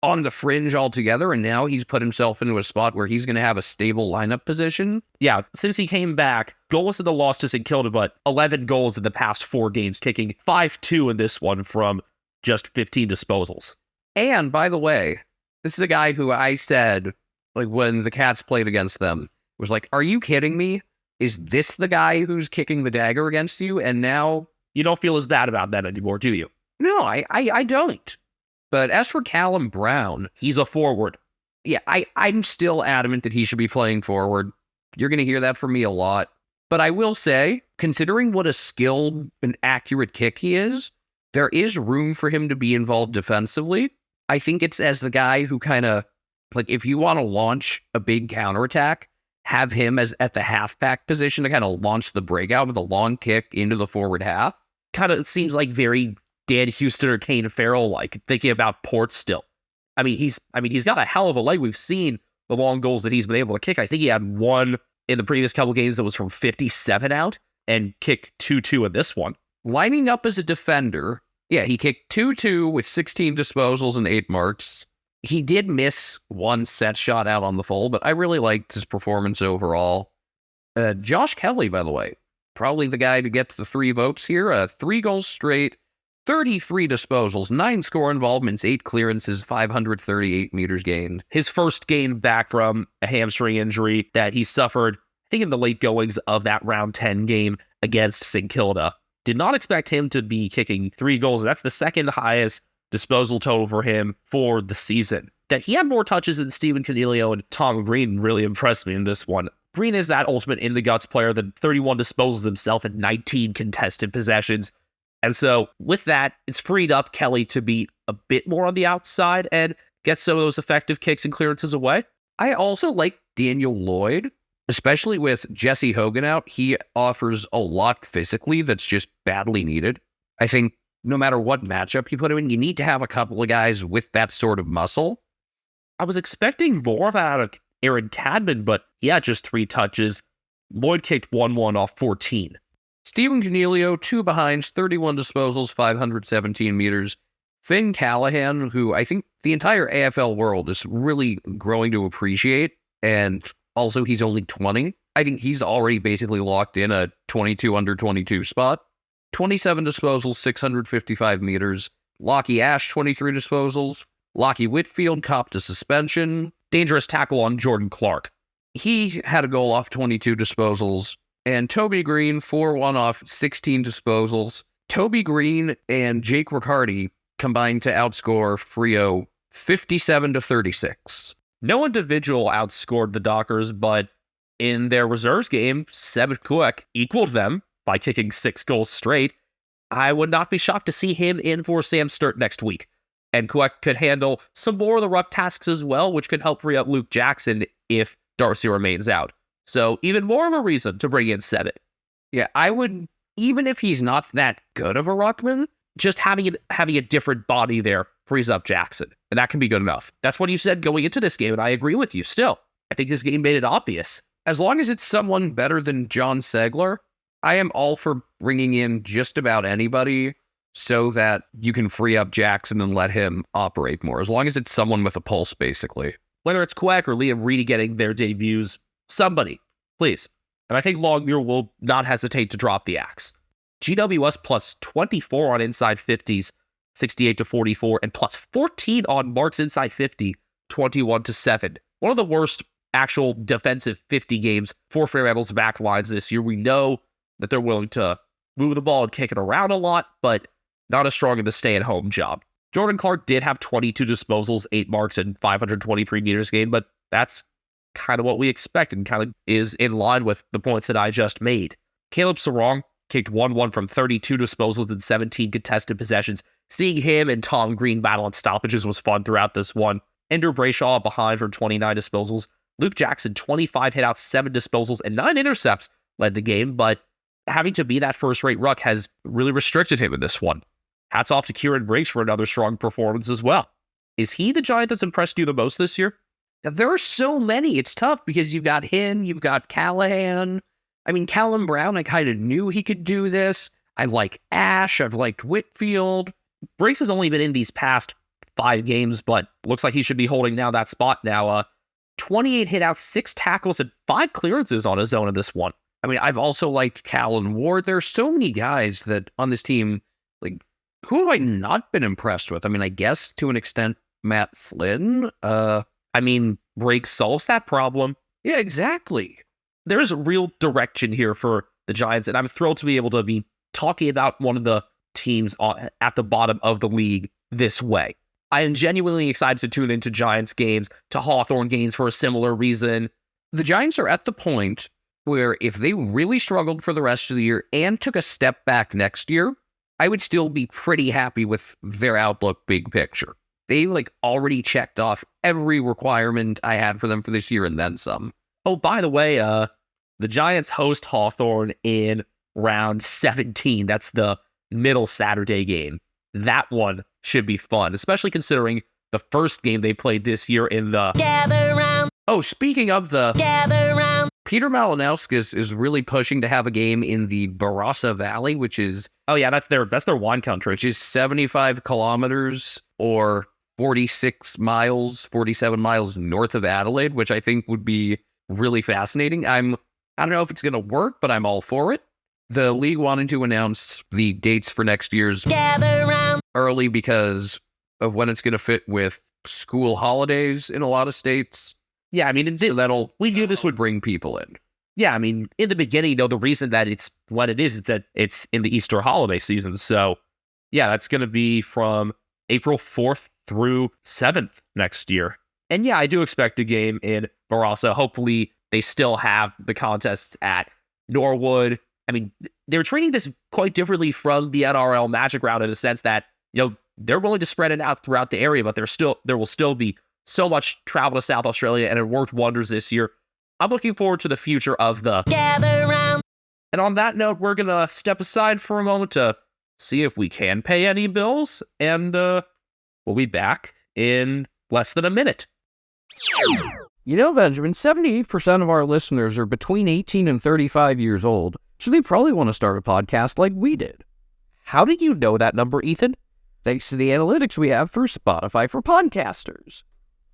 S5: on the fringe altogether, and now he's put himself into a spot where he's going to have a stable lineup position.
S4: Yeah, since he came back, goalless in the loss to St Kilda, but 11 goals in the past 4 games, taking 5-2 in this one from just 15 disposals.
S5: And, by the way, this is a guy who I said, like, when the Cats played against them, was like, are you kidding me? Is this the guy who's kicking the dagger against you? And now
S4: you don't feel as bad about that anymore, do you?
S5: No, I don't. But as for Callum Brown,
S4: he's a forward.
S5: Yeah, I'm still adamant that he should be playing forward. You're going to hear that from me a lot. But I will say, considering what a skilled and accurate kick he is, there is room for him to be involved defensively. I think it's as the guy who kind of, like, if you want to launch a big counterattack, have him as at the halfback position to kind of launch the breakout with a long kick into the forward half.
S4: Kind of seems like very Dan Houston or Kane Farrell like, thinking about Port still. I mean, he's got a hell of a leg. We've seen the long goals that he's been able to kick. I think he had one in the previous couple games that was from 57 out and kicked 2-2 in this one.
S5: Lining up as a defender, yeah, he kicked 2-2 with 16 disposals and 8 marks. He did miss one set shot out on the full, but I really liked his performance overall. Josh Kelly, by the way, probably the guy to get the 3 votes here. 3 goals straight, 33 disposals, 9 score involvements, 8 clearances, 538 meters gained.
S4: His first game back from a hamstring injury that he suffered, I think in the late goings of that round 10 game against St Kilda. Did not expect him to be kicking 3 goals. That's the second highest disposal total for him for the season. That he had more touches than Stephen Cornelio and Tom Green really impressed me in this one. Green is that ultimate in-the-guts player, that 31 disposals himself and 19 contested possessions. And so with that, it's freed up Kelly to be a bit more on the outside and get some of those effective kicks and clearances away.
S5: I also like Daniel Lloyd, especially with Jesse Hogan out. He offers a lot physically that's just badly needed. I think no matter what matchup you put him in, you need to have a couple of guys with that sort of muscle.
S4: I was expecting more of that out of Aaron Cadman, but he had just 3 touches. Lloyd kicked 1-1 off 14.
S5: Stephen Cornelio, 2 behinds, 31 disposals, 517 meters. Finn Callahan, who I think the entire AFL world is really growing to appreciate, and also he's only 20. I think he's already basically locked in a 22 under 22 spot. 27 disposals, 655 meters. Lockie Ash, 23 disposals. Lockie Whitfield copped a suspension.
S4: Dangerous tackle on Jordan Clark.
S5: He had a goal off 22 disposals. And Toby Green, 4-1 off 16 disposals. Toby Green and Jake Riccardi combined to outscore Freo 57-36.
S4: No individual outscored the Dockers, but in their reserves game, Seb Kuek equaled them by kicking 6 goals straight. I would not be shocked to see him in for Sam Sturt next week. And Kuek could handle some more of the ruck tasks as well, which could help free up Luke Jackson if Darcy remains out. So even more of a reason to bring in Seb.
S5: Yeah, I would, even if he's not that good of a ruckman,
S4: just having a different body there frees up Jackson. And that can be good enough. That's what you said going into this game, and I agree with you still. I think this game made it obvious.
S5: As long as it's someone better than John Segler, I am all for bringing in just about anybody so that you can free up Jackson and let him operate more. As long as it's someone with a pulse, basically.
S4: Whether it's Quack or Liam Reedy getting their debuts, somebody, please. And I think Longmuir will not hesitate to drop the axe. GWS plus 24 on inside 50s, 68-44, and plus 14 on marks inside 50, 21-7. One of the worst actual defensive 50 games for Fremantle's back lines this year. We know that they're willing to move the ball and kick it around a lot, but not as strong in the stay-at-home job. Jordan Clark did have 22 disposals, 8 marks, and 523 meters gained, but that's kind of what we expect and kind of is in line with the points that I just made. Caleb Sarong kicked 1-1 from 32 disposals and 17 contested possessions. Seeing him and Tom Green battle on stoppages was fun throughout this one. Ender Brayshaw behind for 29 disposals. Luke Jackson, 25 hitouts, 7 disposals, and 9 intercepts led the game, but having to be that first-rate ruck has really restricted him in this one. Hats off to Kieran Briggs for another strong performance as well. Is he the Giant that's impressed you the most this year?
S5: There are so many. It's tough because you've got him, you've got Callahan. I mean, Callum Brown, I kind of knew he could do this. I've liked Ash, I've liked Whitfield.
S4: Briggs has only been in these past 5 games, but looks like he should be holding down that spot now. 28 hitouts, 6 tackles, and 5 clearances on his own in this one.
S5: I mean, I've also liked Callan Ward. There's so many guys that on this team, like, who have I not been impressed with? I mean, I guess to an extent, Matt Flynn.
S4: I mean, Briggs solves that problem.
S5: Yeah, exactly.
S4: There's a real direction here for the Giants, and I'm thrilled to be able to be talking about one of the teams at the bottom of the league this way. I am genuinely excited to tune into Giants games, to Hawthorn games for a similar reason.
S5: The Giants are at the point where if they really struggled for the rest of the year and took a step back next year, I would still be pretty happy with their outlook big picture. They already checked off every requirement I had for them for this year and then some.
S4: Oh, by the way, the Giants host Hawthorn in round 17. That's the middle Saturday game. That one should be fun, especially considering the first game they played this year in the
S6: Gather round.
S5: Oh, speaking of the
S6: Gather round.
S5: Peter Malinowskis is really pushing to have a game in the Barossa Valley, which is
S4: that's their wine country,
S5: which is 75 kilometers or 47 miles north of Adelaide, which I think would be really fascinating. I don't know if it's going to work, but I'm all for it. The league wanted to announce the dates for next year's
S6: Gather round.
S5: early because of when it's going to fit with school holidays in a lot of states.
S4: Yeah, I mean,
S5: we knew this would bring people in.
S4: Yeah, I mean, in the beginning, the reason that it's what it is that it's in the Easter holiday season. So, yeah, that's going to be from April 4th through 7th next year. And yeah, I do expect a game in Barossa. Hopefully, they still have the contests at Norwood. I mean, they're treating this quite differently from the NRL Magic Round in the sense that, they're willing to spread it out throughout the area, but there will still be so much travel to South Australia, and it worked wonders this year. I'm looking forward to the future of the
S6: Gather round.
S4: And on that note, we're going to step aside for a moment to see if we can pay any bills, and we'll be back in less than a minute.
S5: You know, Benjamin, 78% of our listeners are between 18 and 35 years old, so they probably want to start a podcast like we did.
S4: How did you know that number, Ethan?
S5: Thanks to the analytics we have for Spotify for Podcasters.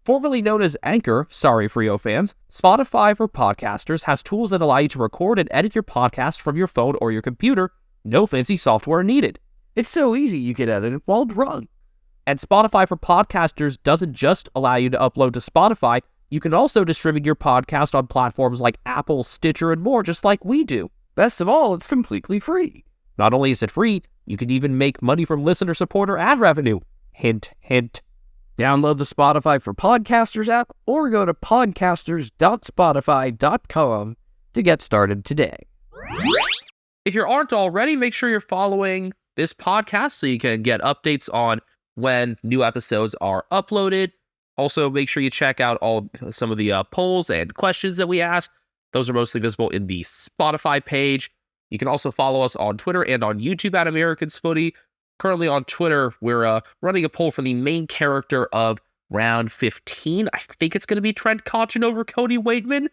S4: Formerly known as Anchor, sorry Frio fans, Spotify for Podcasters has tools that allow you to record and edit your podcast from your phone or your computer. No fancy software needed.
S5: It's so easy you can edit it while drunk.
S4: And Spotify for Podcasters doesn't just allow you to upload to Spotify, you can also distribute your podcast on platforms like Apple, Stitcher, and more, just like we do.
S5: Best of all, it's completely free.
S4: Not only is it free, you can even make money from listener support or ad revenue. Hint, hint.
S5: Download the Spotify for Podcasters app or go to podcasters.spotify.com to get started today.
S4: If you aren't already, make sure you're following this podcast so you can get updates on when new episodes are uploaded. Also, make sure you check out some of the polls and questions that we ask. Those are mostly visible in the Spotify page. You can also follow us on Twitter and on YouTube at Americans Footy. Currently on Twitter, we're running a poll for the main character of round 15. I think it's going to be Trent Cotchin over Cody Waitman,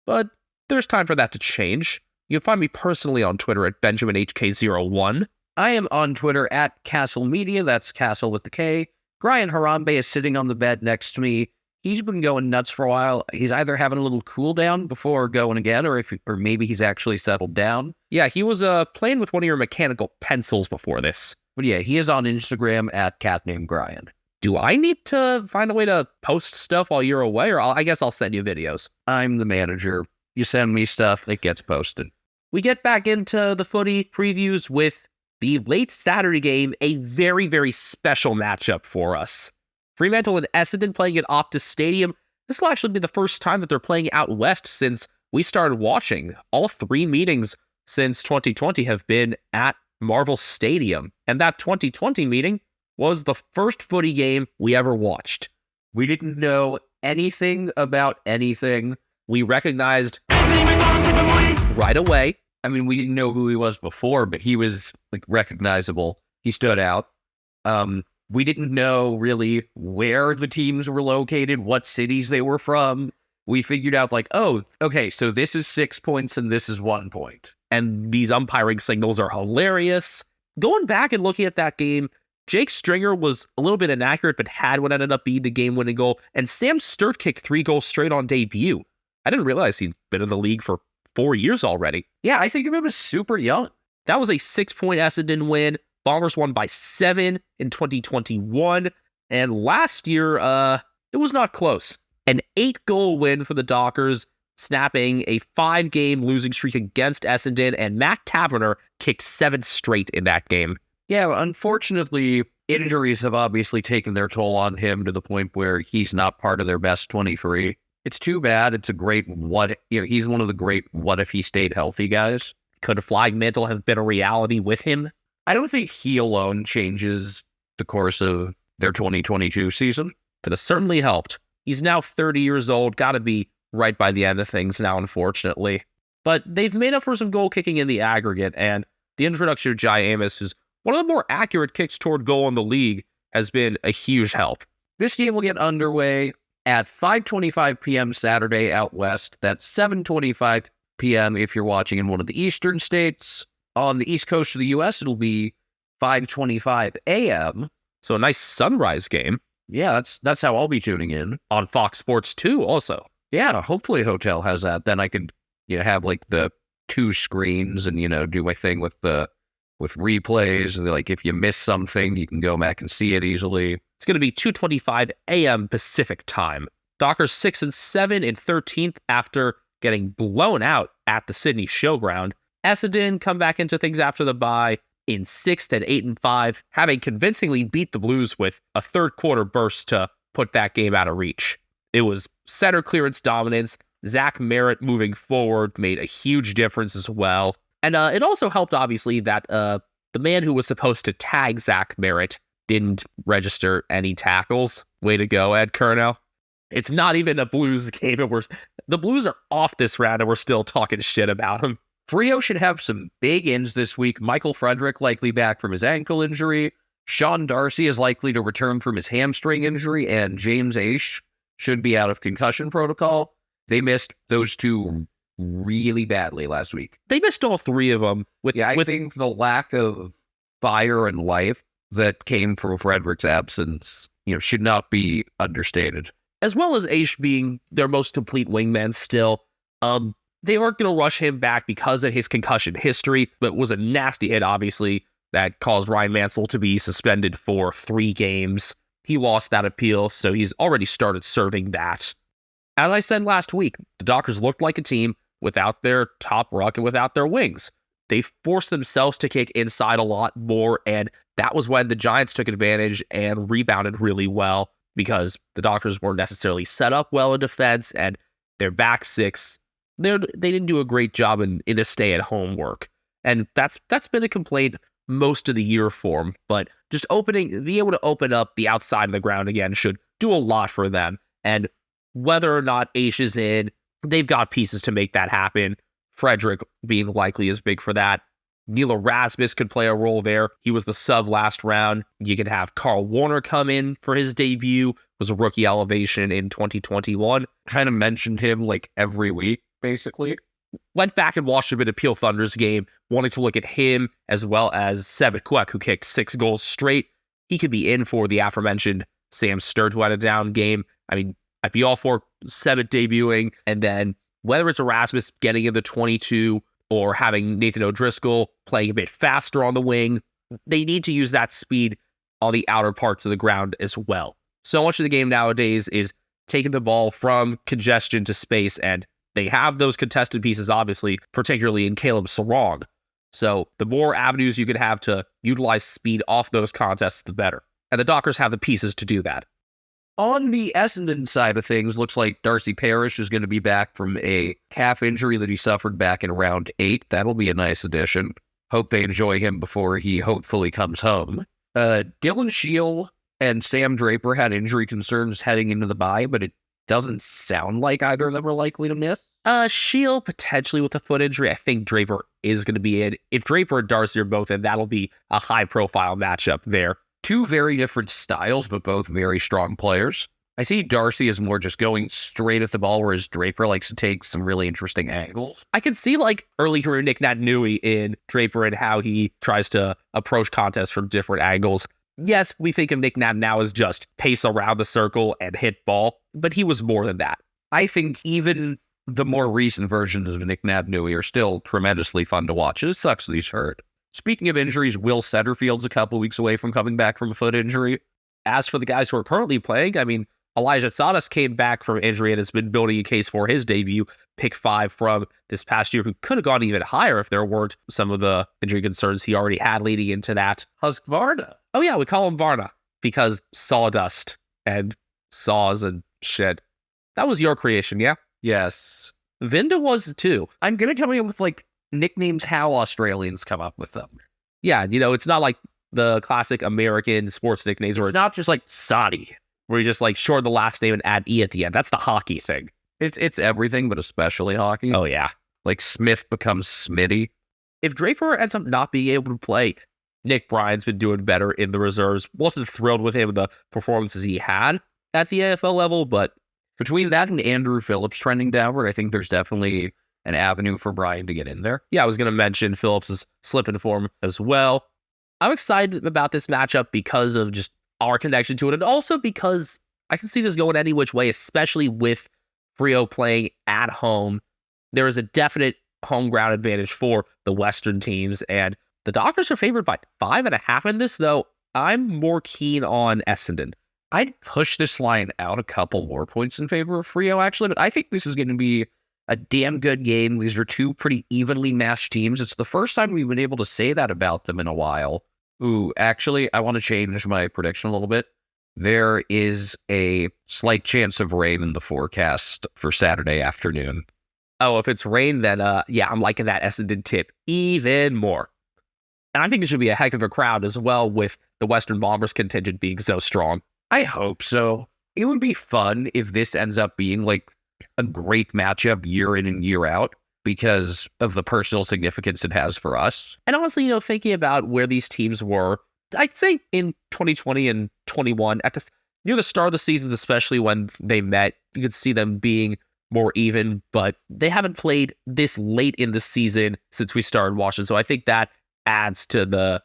S4: but there's time for that to change. You can find me personally on Twitter at BenjaminHK01.
S5: I am on Twitter at Castle Media, that's Castle with the K. Brian Harambe is sitting on the bed next to me. He's been going nuts for a while. He's either having a little cool down before going again, or maybe he's actually settled down.
S4: Yeah, he was playing with one of your mechanical pencils before this.
S5: But yeah, he is on Instagram at Cat Named Brian.
S4: Do I need to find a way to post stuff while you're away, or I guess I'll send you videos?
S5: I'm the manager. You send me stuff, it gets posted.
S4: We get back into the footy previews with the late Saturday game, a very, very special matchup for us. Fremantle and Essendon playing at Optus Stadium. This will actually be the first time that they're playing out west since we started watching. All 3 meetings since 2020 have been at Marvel Stadium. And that 2020 meeting was the first footy game we ever watched.
S5: We didn't know anything about anything.
S4: We recognized right away.
S5: I mean, we didn't know who he was before, but he was recognizable. He stood out. We didn't know really where the teams were located, what cities they were from. We figured out oh, okay, so this is 6 points and this is 1 point.
S4: And these umpiring signals are hilarious. Going back and looking at that game, Jake Stringer was a little bit inaccurate, but had what ended up being the game-winning goal. And Sam Sturt kicked 3 goals straight on debut. I didn't realize he'd been in the league for 4 years already.
S5: Yeah, I think of him as super young.
S4: That was a 6-point Essendon win. Bombers won by 7 in 2021. And last year, it was not close. An 8-goal win for the Dockers, snapping a 5-game losing streak against Essendon, and Matt Taberner kicked 7 straight in that game.
S5: Yeah, unfortunately, injuries have obviously taken their toll on him to the point where he's not part of their best 23. It's too bad. It's a great he's one of the great what if he stayed healthy guys.
S4: Could a flag mantle have been a reality with him?
S5: I don't think he alone changes the course of their 2022 season.
S4: Could have certainly helped. He's now 30 years old, gotta be right by the end of things now, unfortunately. But they've made up for some goal kicking in the aggregate, and the introduction of Jai Amos is one of the more accurate kicks toward goal in the league, has been a huge help.
S5: This game will get underway at 5:25 p.m. Saturday out west. That's 7:25 p.m. if you're watching in one of the eastern states. On the east coast of the U.S., it'll be 5:25 a.m.
S4: So a nice sunrise game.
S5: Yeah, that's how I'll be tuning in.
S4: On Fox Sports 2 also.
S5: Yeah, hopefully Hotel has that. Then I could have the 2 screens and do my thing with replays, and if you miss something, you can go back and see it easily.
S4: It's going to be 2:25 a.m. Pacific time. Dockers 6-7 in 13th after getting blown out at the Sydney Showground. Essendon come back into things after the bye in 6th at 8-5, having convincingly beat the Blues with a third quarter burst to put that game out of reach. It was center clearance dominance. Zach Merritt moving forward made a huge difference as well. And it also helped, obviously, that the man who was supposed to tag Zach Merritt didn't register any tackles. Way to go, Ed Curnow. It's not even a Blues game. The Blues are off this round, and we're still talking shit about them.
S5: Freo should have some big ins this week. Michael Frederick likely back from his ankle injury. Sean Darcy is likely to return from his hamstring injury. And James Aish should be out of concussion protocol. They missed those two really badly last week.
S4: They missed all three of them.
S5: I think the lack of fire and life that came from Frederick's absence, should not be understated.
S4: As well as Aish being their most complete wingman still. They aren't going to rush him back because of his concussion history, but it was a nasty hit, obviously, that caused Ryan Mansell to be suspended for 3 games. He lost that appeal, so he's already started serving that. As I said last week, the Dockers looked like a team without their top ruck and without their wings. They forced themselves to kick inside a lot more, and that was when the Giants took advantage and rebounded really well because the Dockers weren't necessarily set up well in defense, and their back six, they didn't do a great job in the stay-at-home work. And that's been a complaint most of the year for them, but just being able to open up the outside of the ground again should do a lot for them. And whether or not Aish is in, they've got pieces to make that happen. Frederick being likely is big for that. Neil Erasmus could play a role there. He was the sub last round. You could have Carl Warner come in for his debut. Was a rookie elevation in 2021.
S5: Kind of mentioned him like every week, basically.
S4: Went back and watched a bit of Peel Thunder's game, wanting to look at him as well as Sebit Kwek, who kicked 6 goals straight. He could be in for the aforementioned Sam Sturt, who had a down game. I mean, I'd be all for Sebit debuting, and then whether it's Erasmus getting in the 22 or having Nathan O'Driscoll playing a bit faster on the wing, they need to use that speed on the outer parts of the ground as well. So much of the game nowadays is taking the ball from congestion to space, and they have those contested pieces, obviously, particularly in Caleb Sarong. So the more avenues you could have to utilize speed off those contests, the better. And the Dockers have the pieces to do that.
S5: On the Essendon side of things, looks like Darcy Parish is going to be back from a calf injury that he suffered back in round 8. That'll be a nice addition. Hope they enjoy him before he hopefully comes home. Dylan Shield and Sam Draper had injury concerns heading into the bye, but it doesn't sound like either of them are likely to miss.
S4: Shield potentially with a foot injury. I think Draper is going to be in. If Draper and Darcy are both in, that'll be a high-profile matchup there.
S5: 2 very different styles, but both very strong players. I see Darcy as more just going straight at the ball, whereas Draper likes to take some really interesting angles.
S4: I can see early career Nick Naitanui in Draper and how he tries to approach contests from different angles. Yes, we think of Nick Nat now as just pace around the circle and hit ball, but he was more than that.
S5: I think even the more recent versions of Nick Naitanui are still tremendously fun to watch. It sucks that he's hurt. Speaking of injuries, Will Setterfield's a couple weeks away from coming back from a foot injury. As for the guys who are currently playing, I mean, Elijah Tsadas came back from injury and has been building a case for his debut, pick 5 from this past year, who could have gone even higher if there weren't some of the injury concerns he already had leading into that. Husqvarna.
S4: Oh yeah, we call him Varna because sawdust and saws and shit. That was your creation, yeah?
S5: Yes.
S4: Vinda was too.
S5: I'm going to come in with nicknames how Australians come up with them.
S4: Yeah, it's not like the classic American sports nicknames where
S5: it's not just Sadi,
S4: where you just shorten the last name and add E at the end. That's the hockey thing.
S5: It's everything, but especially hockey.
S4: Oh yeah.
S5: Smith becomes Smitty.
S4: If Draper ends up not being able to play, Nick Bryan's been doing better in the reserves. Wasn't thrilled with him, the performances he had at the AFL level, but
S5: between that and Andrew Phillips trending downward, I think there's definitely an avenue for Bryan to get in there.
S4: Yeah, I was going to mention Phillips is slipping form as well. I'm excited about this matchup because of just our connection to it, and also because I can see this going any which way, especially with Freo playing at home. There is a definite home ground advantage for the Western teams, and the Dockers are favored by 5.5 in this, though I'm more keen on Essendon.
S5: I'd push this line out a couple more points in favor of Freo, actually, but I think this is going to be a damn good game. These are 2 pretty evenly matched teams. It's the first time we've been able to say that about them in a while. Ooh, actually, I want to change my prediction a little bit. There is a slight chance of rain in the forecast for Saturday afternoon.
S4: Oh, if it's rain, then yeah, I'm liking that Essendon tip even more. And I think it should be a heck of a crowd as well, with the Western Bombers contingent being so strong.
S5: I hope so. It would be fun if this ends up being a great matchup year in and year out because of the personal significance it has for us.
S4: And honestly, thinking about where these teams were, I'd say in 2020 and 21, near the start of the seasons, especially when they met, you could see them being more even, but they haven't played this late in the season since we started watching. So I think that adds to the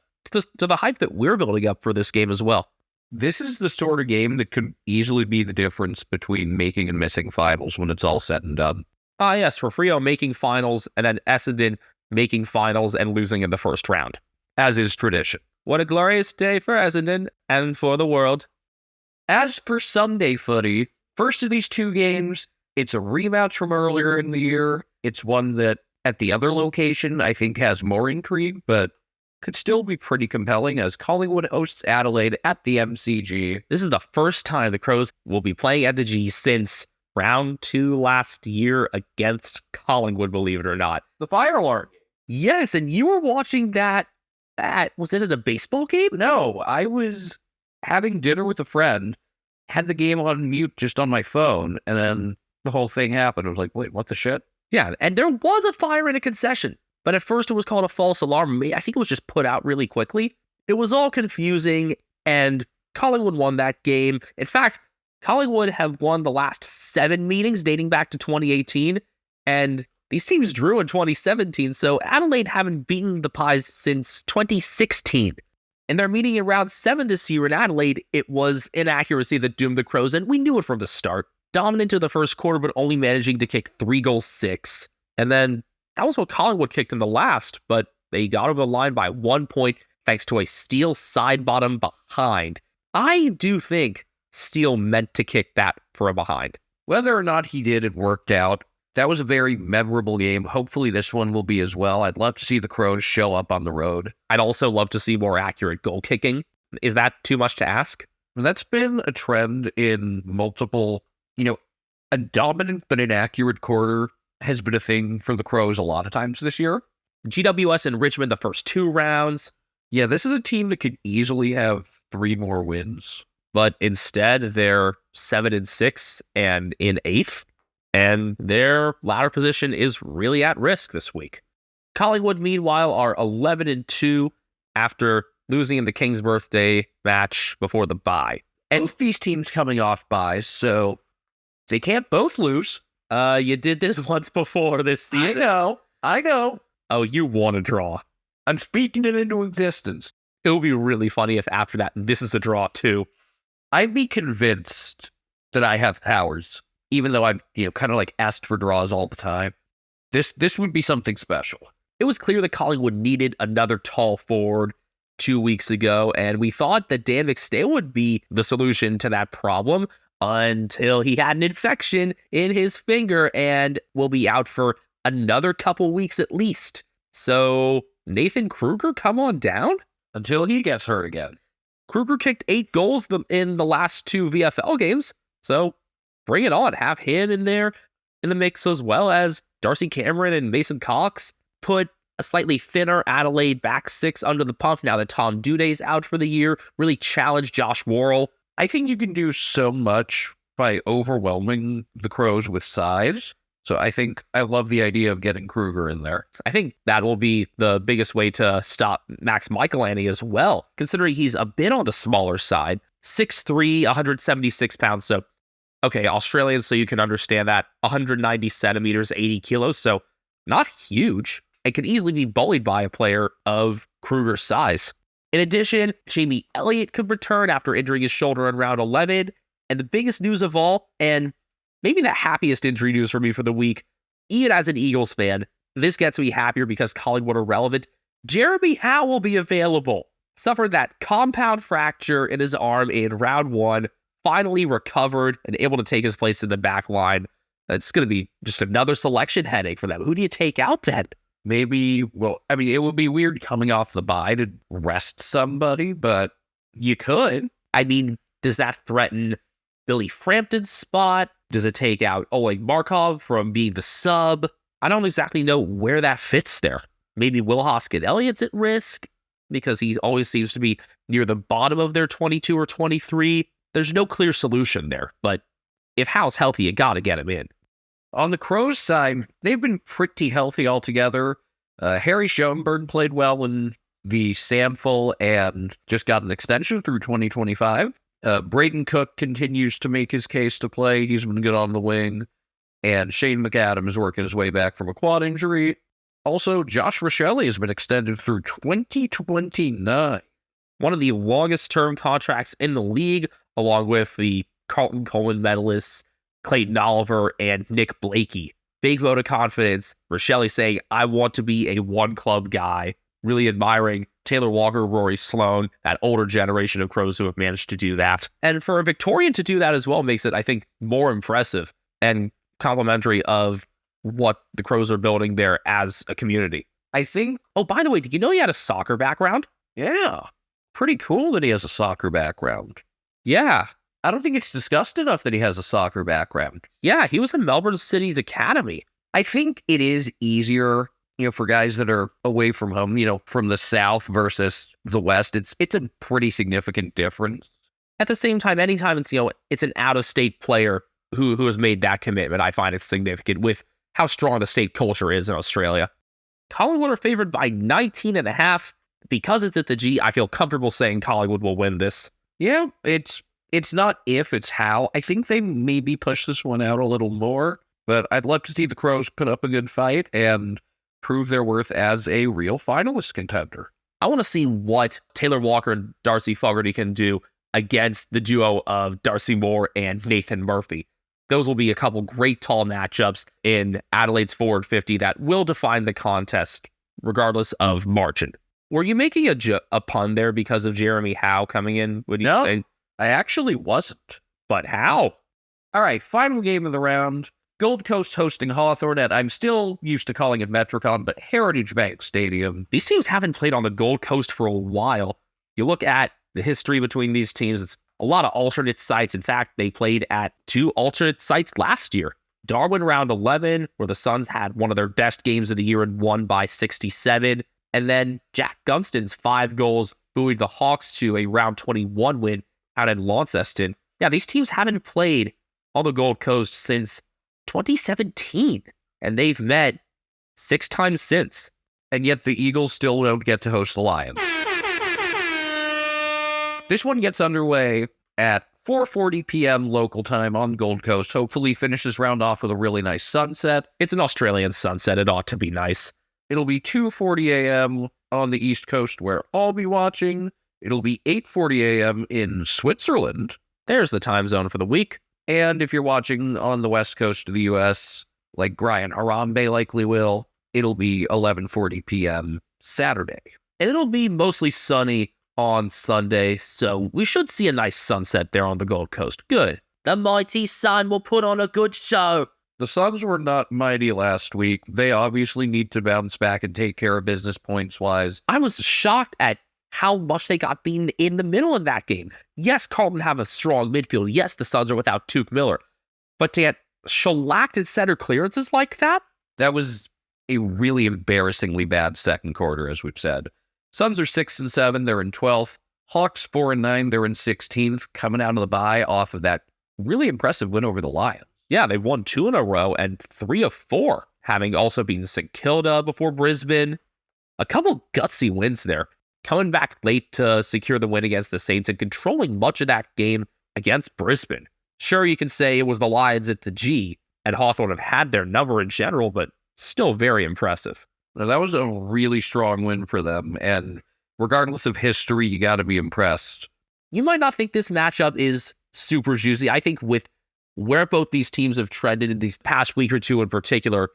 S4: hype that we're building up for this game as well.
S5: This is the sort of game that could easily be the difference between making and missing finals when it's all said and done.
S4: Ah, yes, for Frio making finals and then Essendon making finals and losing in the first round,
S5: as is tradition.
S4: What a glorious day for Essendon and for the world.
S5: As for Sunday footy, first of these two games, it's a rematch from earlier in the year. It's one that, at the other location, I think has more intrigue, but could still be pretty compelling as Collingwood hosts Adelaide at the MCG.
S4: This is the first time the Crows will be playing at the G since round 2 last year against Collingwood, believe it or not.
S5: The fire alarm.
S4: Yes, and you were watching that was it at a baseball game?
S5: No, I was having dinner with a friend, had the game on mute just on my phone, and then the whole thing happened. I was like, wait, what the shit?
S4: Yeah, and there was a fire in a concession, but at first it was called a false alarm. I think it was just put out really quickly. It was all confusing, and Collingwood won that game. In fact, Collingwood have won the last 7 meetings dating back to 2018, and these teams drew in 2017, so Adelaide haven't beaten the Pies since 2016. In their meeting in round 7 this year in Adelaide, it was inaccuracy that doomed the Crows, and we knew it from the start. Dominant to the first quarter, but only managing to kick 3 goals 6. And then that was what Collingwood kicked in the last, but they got over the line by 1 point thanks to a Steele side bottom behind. I do think Steele meant to kick that for a behind.
S5: Whether or not he did, it worked out. That was a very memorable game. Hopefully this one will be as well. I'd love to see the Crows show up on the road.
S4: I'd also love to see more accurate goal kicking. Is that too much to ask?
S5: That's been a trend in multiple, a dominant but inaccurate quarter has been a thing for the Crows a lot of times this year.
S4: GWS and Richmond the first 2 rounds.
S5: Yeah, this is a team that could easily have 3 more wins.
S4: But instead, they're 7-6 and in 8th. And their ladder position is really at risk this week. Collingwood, meanwhile, are 11-2 after losing in the King's birthday match before the bye.
S5: And these teams coming off byes, so they can't both lose.
S4: You did this once before this season.
S5: I know.
S4: Oh, you want to draw.
S5: I'm speaking it into existence.
S4: It would be really funny if after that, this is a draw too.
S5: I'd be convinced that I have powers. Even though I've, kind of like asked for draws all the time, this would be something special.
S4: It was clear that Collingwood needed another tall forward 2 weeks ago, and we thought that Dan McStay would be the solution to that problem until he had an infection in his finger and will be out for another couple weeks at least. So, Nathan Kruger, come on down?
S5: Until he gets hurt again.
S4: Kruger kicked 8 goals in the last 2 VFL games, so bring it on. Have him in there in the mix as well as Darcy Cameron and Mason Cox. Put a slightly thinner Adelaide back 6 under the pump now that Tom Duday's out for the year. Really challenge Josh Worrell.
S5: I think you can do so much by overwhelming the Crows with size. So I love the idea of getting Kruger in there.
S4: I think that will be the biggest way to stop Max Michelani as well, considering he's a bit on the smaller side. 6'3", 176 pounds, so okay, Australian, so you can understand that. 190 centimeters, 80 kilos, so not huge. It could easily be bullied by a player of Kruger's size. In addition, Jamie Elliott could return after injuring his shoulder in round 11. And the biggest news of all, and maybe the happiest injury news for me for the week, even as an Eagles fan, this gets me happier because Collingwood are relevant. Jeremy Howe will be available. Suffered that compound fracture in his arm in round 1. Finally recovered and able to take his place in the back line. It's going to be just another selection headache for them. Who do you take out then?
S5: Maybe, it would be weird coming off the bye to rest somebody, but you could.
S4: Does that threaten Billy Frampton's spot? Does it take out Oleg Markov from being the sub? I don't exactly know where that fits there. Maybe Will Hoskin Elliott's at risk because he always seems to be near the bottom of their 22 or 23. There's no clear solution there, but if Howe's healthy, you got to get him in.
S5: On the Crows side, they've been pretty healthy altogether. Harry Schoenberg played well in the Samful and just got an extension through 2025. Braden Cook continues to make his case to play. He's been good on the wing. And Shane McAdams is working his way back from a quad injury. Also, Josh Rochelli has been extended through 2029.
S4: One of the longest-term contracts in the league, along with the Carlton Coleman medalists Clayton Oliver and Nick Blakey. Big vote of confidence. Rochelli saying, I want to be a one-club guy. Really admiring Taylor Walker, Rory Sloan, that older generation of Crows who have managed to do that. And for a Victorian to do that as well makes it, I think, more impressive and complimentary of what the Crows are building there as a community. I think, oh, by the way, did you know he had a soccer background?
S5: Yeah. Pretty cool that he has a soccer background.
S4: Yeah.
S5: I don't think it's discussed enough that he has a soccer background.
S4: Yeah, he was in Melbourne City's academy.
S5: I think it is easier, for guys that are away from home, from the South versus the West. It's a pretty significant difference.
S4: At the same time, anytime it's an out-of-state player who has made that commitment, I find it significant with how strong the state culture is in Australia. Collingwood are favored by 19.5. Because it's at the G, I feel comfortable saying Collingwood will win this.
S5: Yeah, it's not if, it's how. I think they maybe push this one out a little more, but I'd love to see the Crows put up a good fight and prove their worth as a real finalist contender.
S4: I want to see what Taylor Walker and Darcy Fogarty can do against the duo of Darcy Moore and Nathan Murphy. Those will be a couple great tall matchups in Adelaide's Forward 50 that will define the contest, regardless of margin. Were you making a pun there because of Jeremy Howe coming in?
S5: No, I actually wasn't.
S4: But how?
S5: All right, final game of the round. Gold Coast hosting Hawthorn at, I'm still used to calling it Metricon, but Heritage Bank Stadium.
S4: These teams haven't played on the Gold Coast for a while. You look at the history between these teams, it's a lot of alternate sites. In fact, they played at 2 alternate sites last year. Darwin round 11, where the Suns had one of their best games of the year and won by 67. And then Jack Gunston's 5 goals buoyed the Hawks to a round 21 win out in Launceston. Yeah, these teams haven't played on the Gold Coast since 2017, and they've met 6 times since.
S5: And yet the Eagles still don't get to host the Lions. This one gets underway at 4:40 p.m. local time on Gold Coast. Hopefully finishes round off with a really nice sunset.
S4: It's an Australian sunset. It ought to be nice.
S5: It'll be 2:40 a.m. on the East Coast where I'll be watching. It'll be 8:40 a.m. in Switzerland.
S4: There's the time zone for the week.
S5: And if you're watching on the West Coast of the U.S., like Brian Harambe likely will, it'll be 11:40 p.m. Saturday.
S4: And it'll be mostly sunny on Sunday, so we should see a nice sunset there on the Gold Coast. Good.
S6: The mighty sun will put on a good show.
S5: The Suns were not mighty last week. They obviously need to bounce back and take care of business points-wise.
S4: I was shocked at how much they got beaten in the middle of that game. Yes, Carlton have a strong midfield. Yes, the Suns are without Tuke Miller. But to get shellacked in center clearances like that?
S5: That was a really embarrassingly bad second quarter, as we've said. Suns are 6-7. They're in 12th. Hawks 4-9. They're in 16th, coming out of the bye off of that really impressive win over the Lions.
S4: Yeah, they've won 2 in a row and 3 of 4, having also beaten St. Kilda before Brisbane. A couple gutsy wins there. Coming back late to secure the win against the Saints and controlling much of that game against Brisbane. Sure, you can say it was the Lions at the G, and Hawthorn have had their number in general, but still very impressive.
S5: Now, that was a really strong win for them, and regardless of history, you got to be impressed.
S4: You might not think this matchup is super juicy. I think with where both these teams have trended in these past week or two in particular,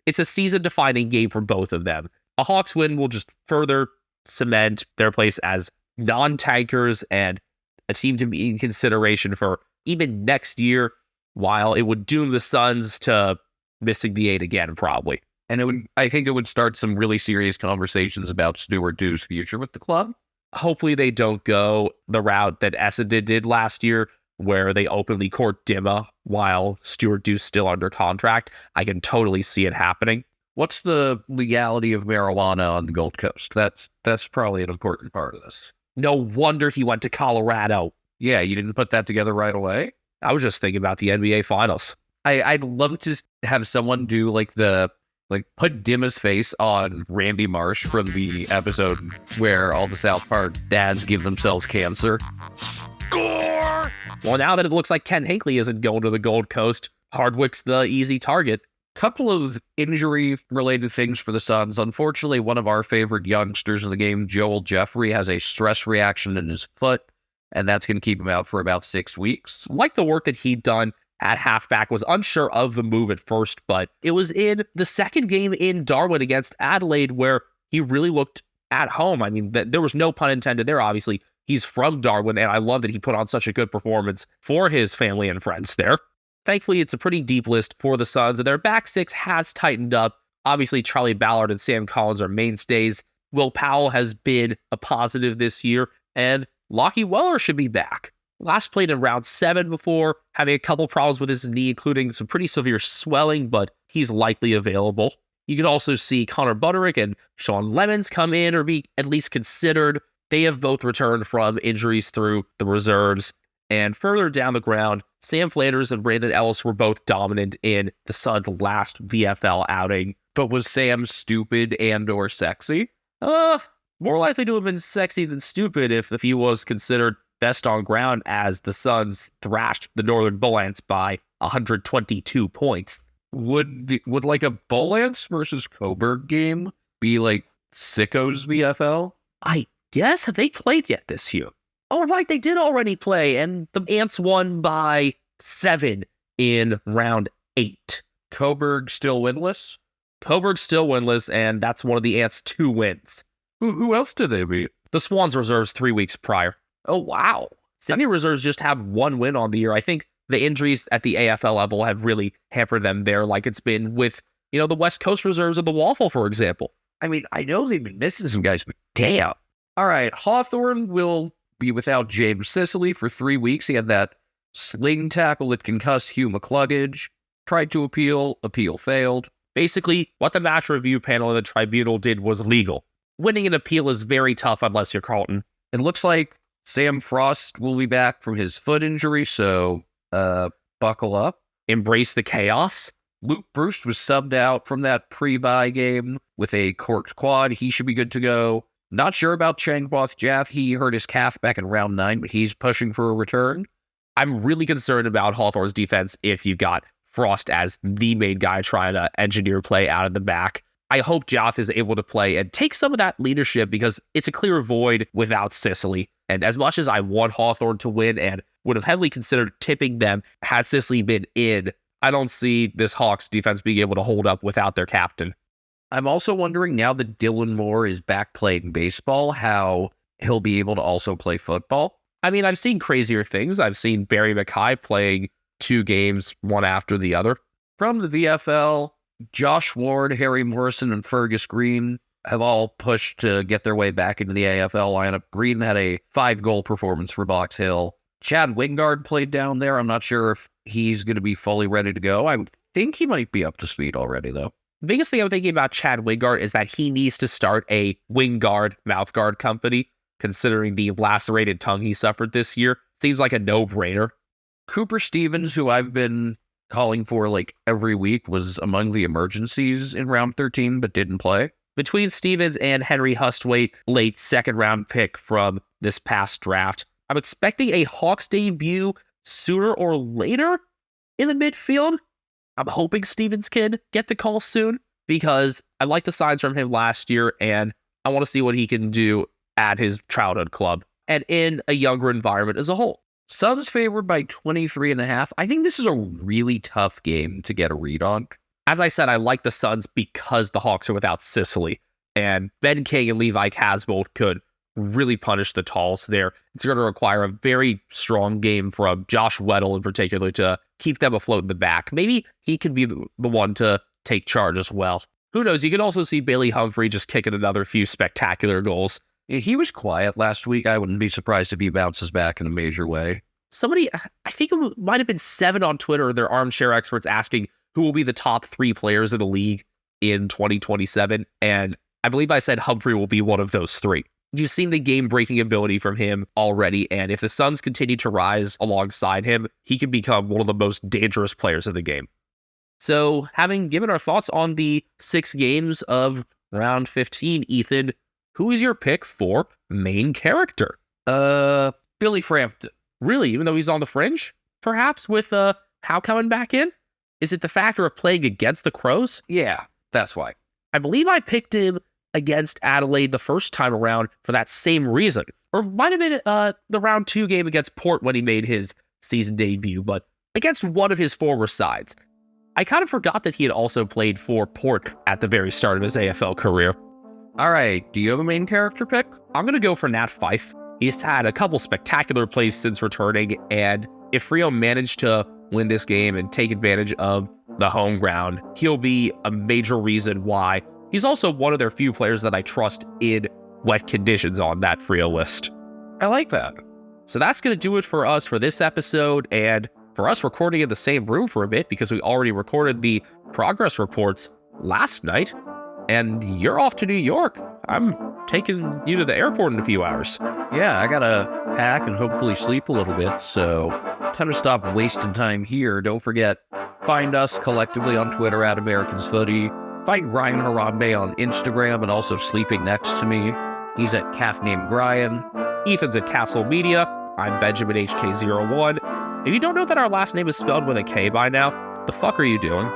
S4: it's a season-defining game for both of them. A Hawks win will just further cement their place as non-tankers and a team to be in consideration for even next year, while it would doom the Suns to missing the 8 again, probably.
S5: And I think it would start some really serious conversations about Stuart Dew's future with the club.
S4: Hopefully they don't go the route that Essendon did last year, where they openly court Dimma while Stuart Dew's still under contract. I can totally see it happening.
S5: What's the legality of marijuana on the Gold Coast? That's probably an important part of this.
S4: No wonder he went to Colorado.
S5: Yeah, you didn't put that together right away?
S4: I was just thinking about the NBA Finals.
S5: I'd love to have someone do put Dimma's face on Randy Marsh from the episode where all the South Park dads give themselves cancer.
S2: Score!
S3: score.
S4: Well, now that it looks like Ken Hinckley isn't going to the Gold Coast, Hardwick's the easy target.
S5: Couple of injury-related things for the Suns. Unfortunately, one of our favorite youngsters in the game, Joel Jeffrey, has a stress reaction in his foot, and that's going to keep him out for about 6 weeks.
S4: Like the work that he'd done at halfback, was unsure of the move at first, but it was in the second game in Darwin against Adelaide where he really looked at home. I mean, there was no pun intended there, obviously. He's from Darwin, and I love that he put on such a good performance for his family and friends there. Thankfully, it's a pretty deep list for the Suns, and their back six has tightened up. Obviously, Charlie Ballard and Sam Collins are mainstays. Will Powell has been a positive this year, and Lockie Weller should be back. Last played in round 7 before, having a couple problems with his knee, including some pretty severe swelling, but he's likely available. You can also see Connor Butterick and Sean Lemons come in or be at least considered. They have both returned from injuries through the reserves. And further down the ground, Sam Flanders and Brandon Ellis were both dominant in the Suns' last VFL outing.
S5: But was Sam stupid and or sexy?
S4: More likely to have been sexy than stupid if he was considered best on ground, as the Suns thrashed the Northern Bull Ants by 122 points.
S5: Would like a Bull Ants versus Coburg game be like Sicko's VFL?
S4: I guess, have they played yet this year? Oh, right, they did already play, and the Ants won by 7 in round 8.
S5: Coburg still winless?
S4: Coburg's still winless, and that's one of the Ants' 2 wins.
S5: Who else did they beat?
S4: The Swans reserves 3 weeks prior. Oh, wow. Sydney reserves just have 1 win on the year. I think the injuries at the AFL level have really hampered them there, like it's been with, the West Coast reserves of the Waffle, for example.
S5: I mean, I know they've been missing some guys, but damn. All right, Hawthorne will be without James Sicily for 3 weeks. He had that sling tackle that concussed Hugh McCluggage. Tried to appeal failed.
S4: Basically, what the match review panel of the tribunal did was legal. Winning an appeal is very tough unless you're Carlton.
S5: It looks like Sam Frost will be back from his foot injury, so buckle up.
S4: Embrace the chaos.
S5: Luke Bruce was subbed out from that pre-bye game with a corked quad. He should be good to go. Not sure about Changboth Jaff. He hurt his calf back in round 9, but he's pushing for a return.
S4: I'm really concerned about Hawthorne's defense if you've got Frost as the main guy trying to engineer play out of the back. I hope Jaff is able to play and take some of that leadership because it's a clear void without Sicily. And as much as I want Hawthorne to win and would have heavily considered tipping them had Sicily been in, I don't see this Hawks defense being able to hold up without their captain.
S5: I'm also wondering now that Dylan Moore is back playing baseball, how he'll be able to also play football.
S4: I mean, I've seen crazier things. I've seen Barry Mackay playing 2 games, one after the other.
S5: From the VFL, Josh Ward, Harry Morrison, and Fergus Green have all pushed to get their way back into the AFL lineup. Green had a 5-goal performance for Box Hill. Chad Wingard played down there. I'm not sure if he's going to be fully ready to go. I think he might be up to speed already, though.
S4: The biggest thing I'm thinking about Chad Wingard is that he needs to start a Wingard mouthguard company, considering the lacerated tongue he suffered this year. Seems like a no-brainer.
S5: Cooper Stevens, who I've been calling for like every week, was among the emergencies in round 13, but didn't play.
S4: Between Stevens and Henry Hustwaite, late 2nd-round pick from this past draft, I'm expecting a Hawks debut sooner or later in the midfield. I'm hoping Stevens can get the call soon because I like the signs from him last year and I want to see what he can do at his childhood club and in a younger environment as a whole.
S5: Suns favored by 23.5. I think this is a really tough game to get a read on.
S4: As I said, I like the Suns because the Hawks are without Sicily, and Ben King and Levi Casbolt could really punish the Talls there. It's going to require a very strong game from Josh Weddle in particular to keep them afloat in the back. Maybe he can be the one to take charge as well. Who knows? You can also see Bailey Humphrey just kicking another few spectacular goals.
S5: He was quiet last week. I wouldn't be surprised if he bounces back in a major way.
S4: Somebody, I think it might have been 7 on Twitter, their armchair experts asking who will be the top 3 players in the league in 2027. And I believe I said Humphrey will be one of those 3. You've seen the game-breaking ability from him already, and if the Suns continue to rise alongside him, he can become one of the most dangerous players in the game. So, having given our thoughts on the 6 games of round 15, Ethan, who is your pick for main character?
S5: Billy Frampton.
S4: Really, even though he's on the fringe? Perhaps with Howe coming back in? Is it the factor of playing against the Crows?
S5: Yeah, that's why.
S4: I believe I picked him against Adelaide the first time around for that same reason. Or might have been the round 2 game against Port when he made his season debut, but against one of his former sides. I kind of forgot that he had also played for Port at the very start of his AFL career.
S5: All right, do you have a main character pick?
S4: I'm going to go for Nat Fife. He's had a couple spectacular plays since returning, and if Freo managed to win this game and take advantage of the home ground, he'll be a major reason why he's also one of their few players that I trust in wet conditions on that Freo list.
S5: I like that.
S4: So that's going to do it for us for this episode, and for us recording in the same room for a bit because we already recorded the progress reports last night, and you're off to New York. I'm taking you to the airport in a few hours.
S5: Yeah, I gotta pack and hopefully sleep a little bit, so time to stop wasting time here. Don't forget, find us collectively on Twitter at Americans Footy. Find Ryan Harambe on Instagram and also sleeping next to me. He's at Calf Named Brian.
S4: Ethan's at Castle Media. I'm Benjamin HK01. If you don't know that our last name is spelled with a K by now, the fuck are you doing?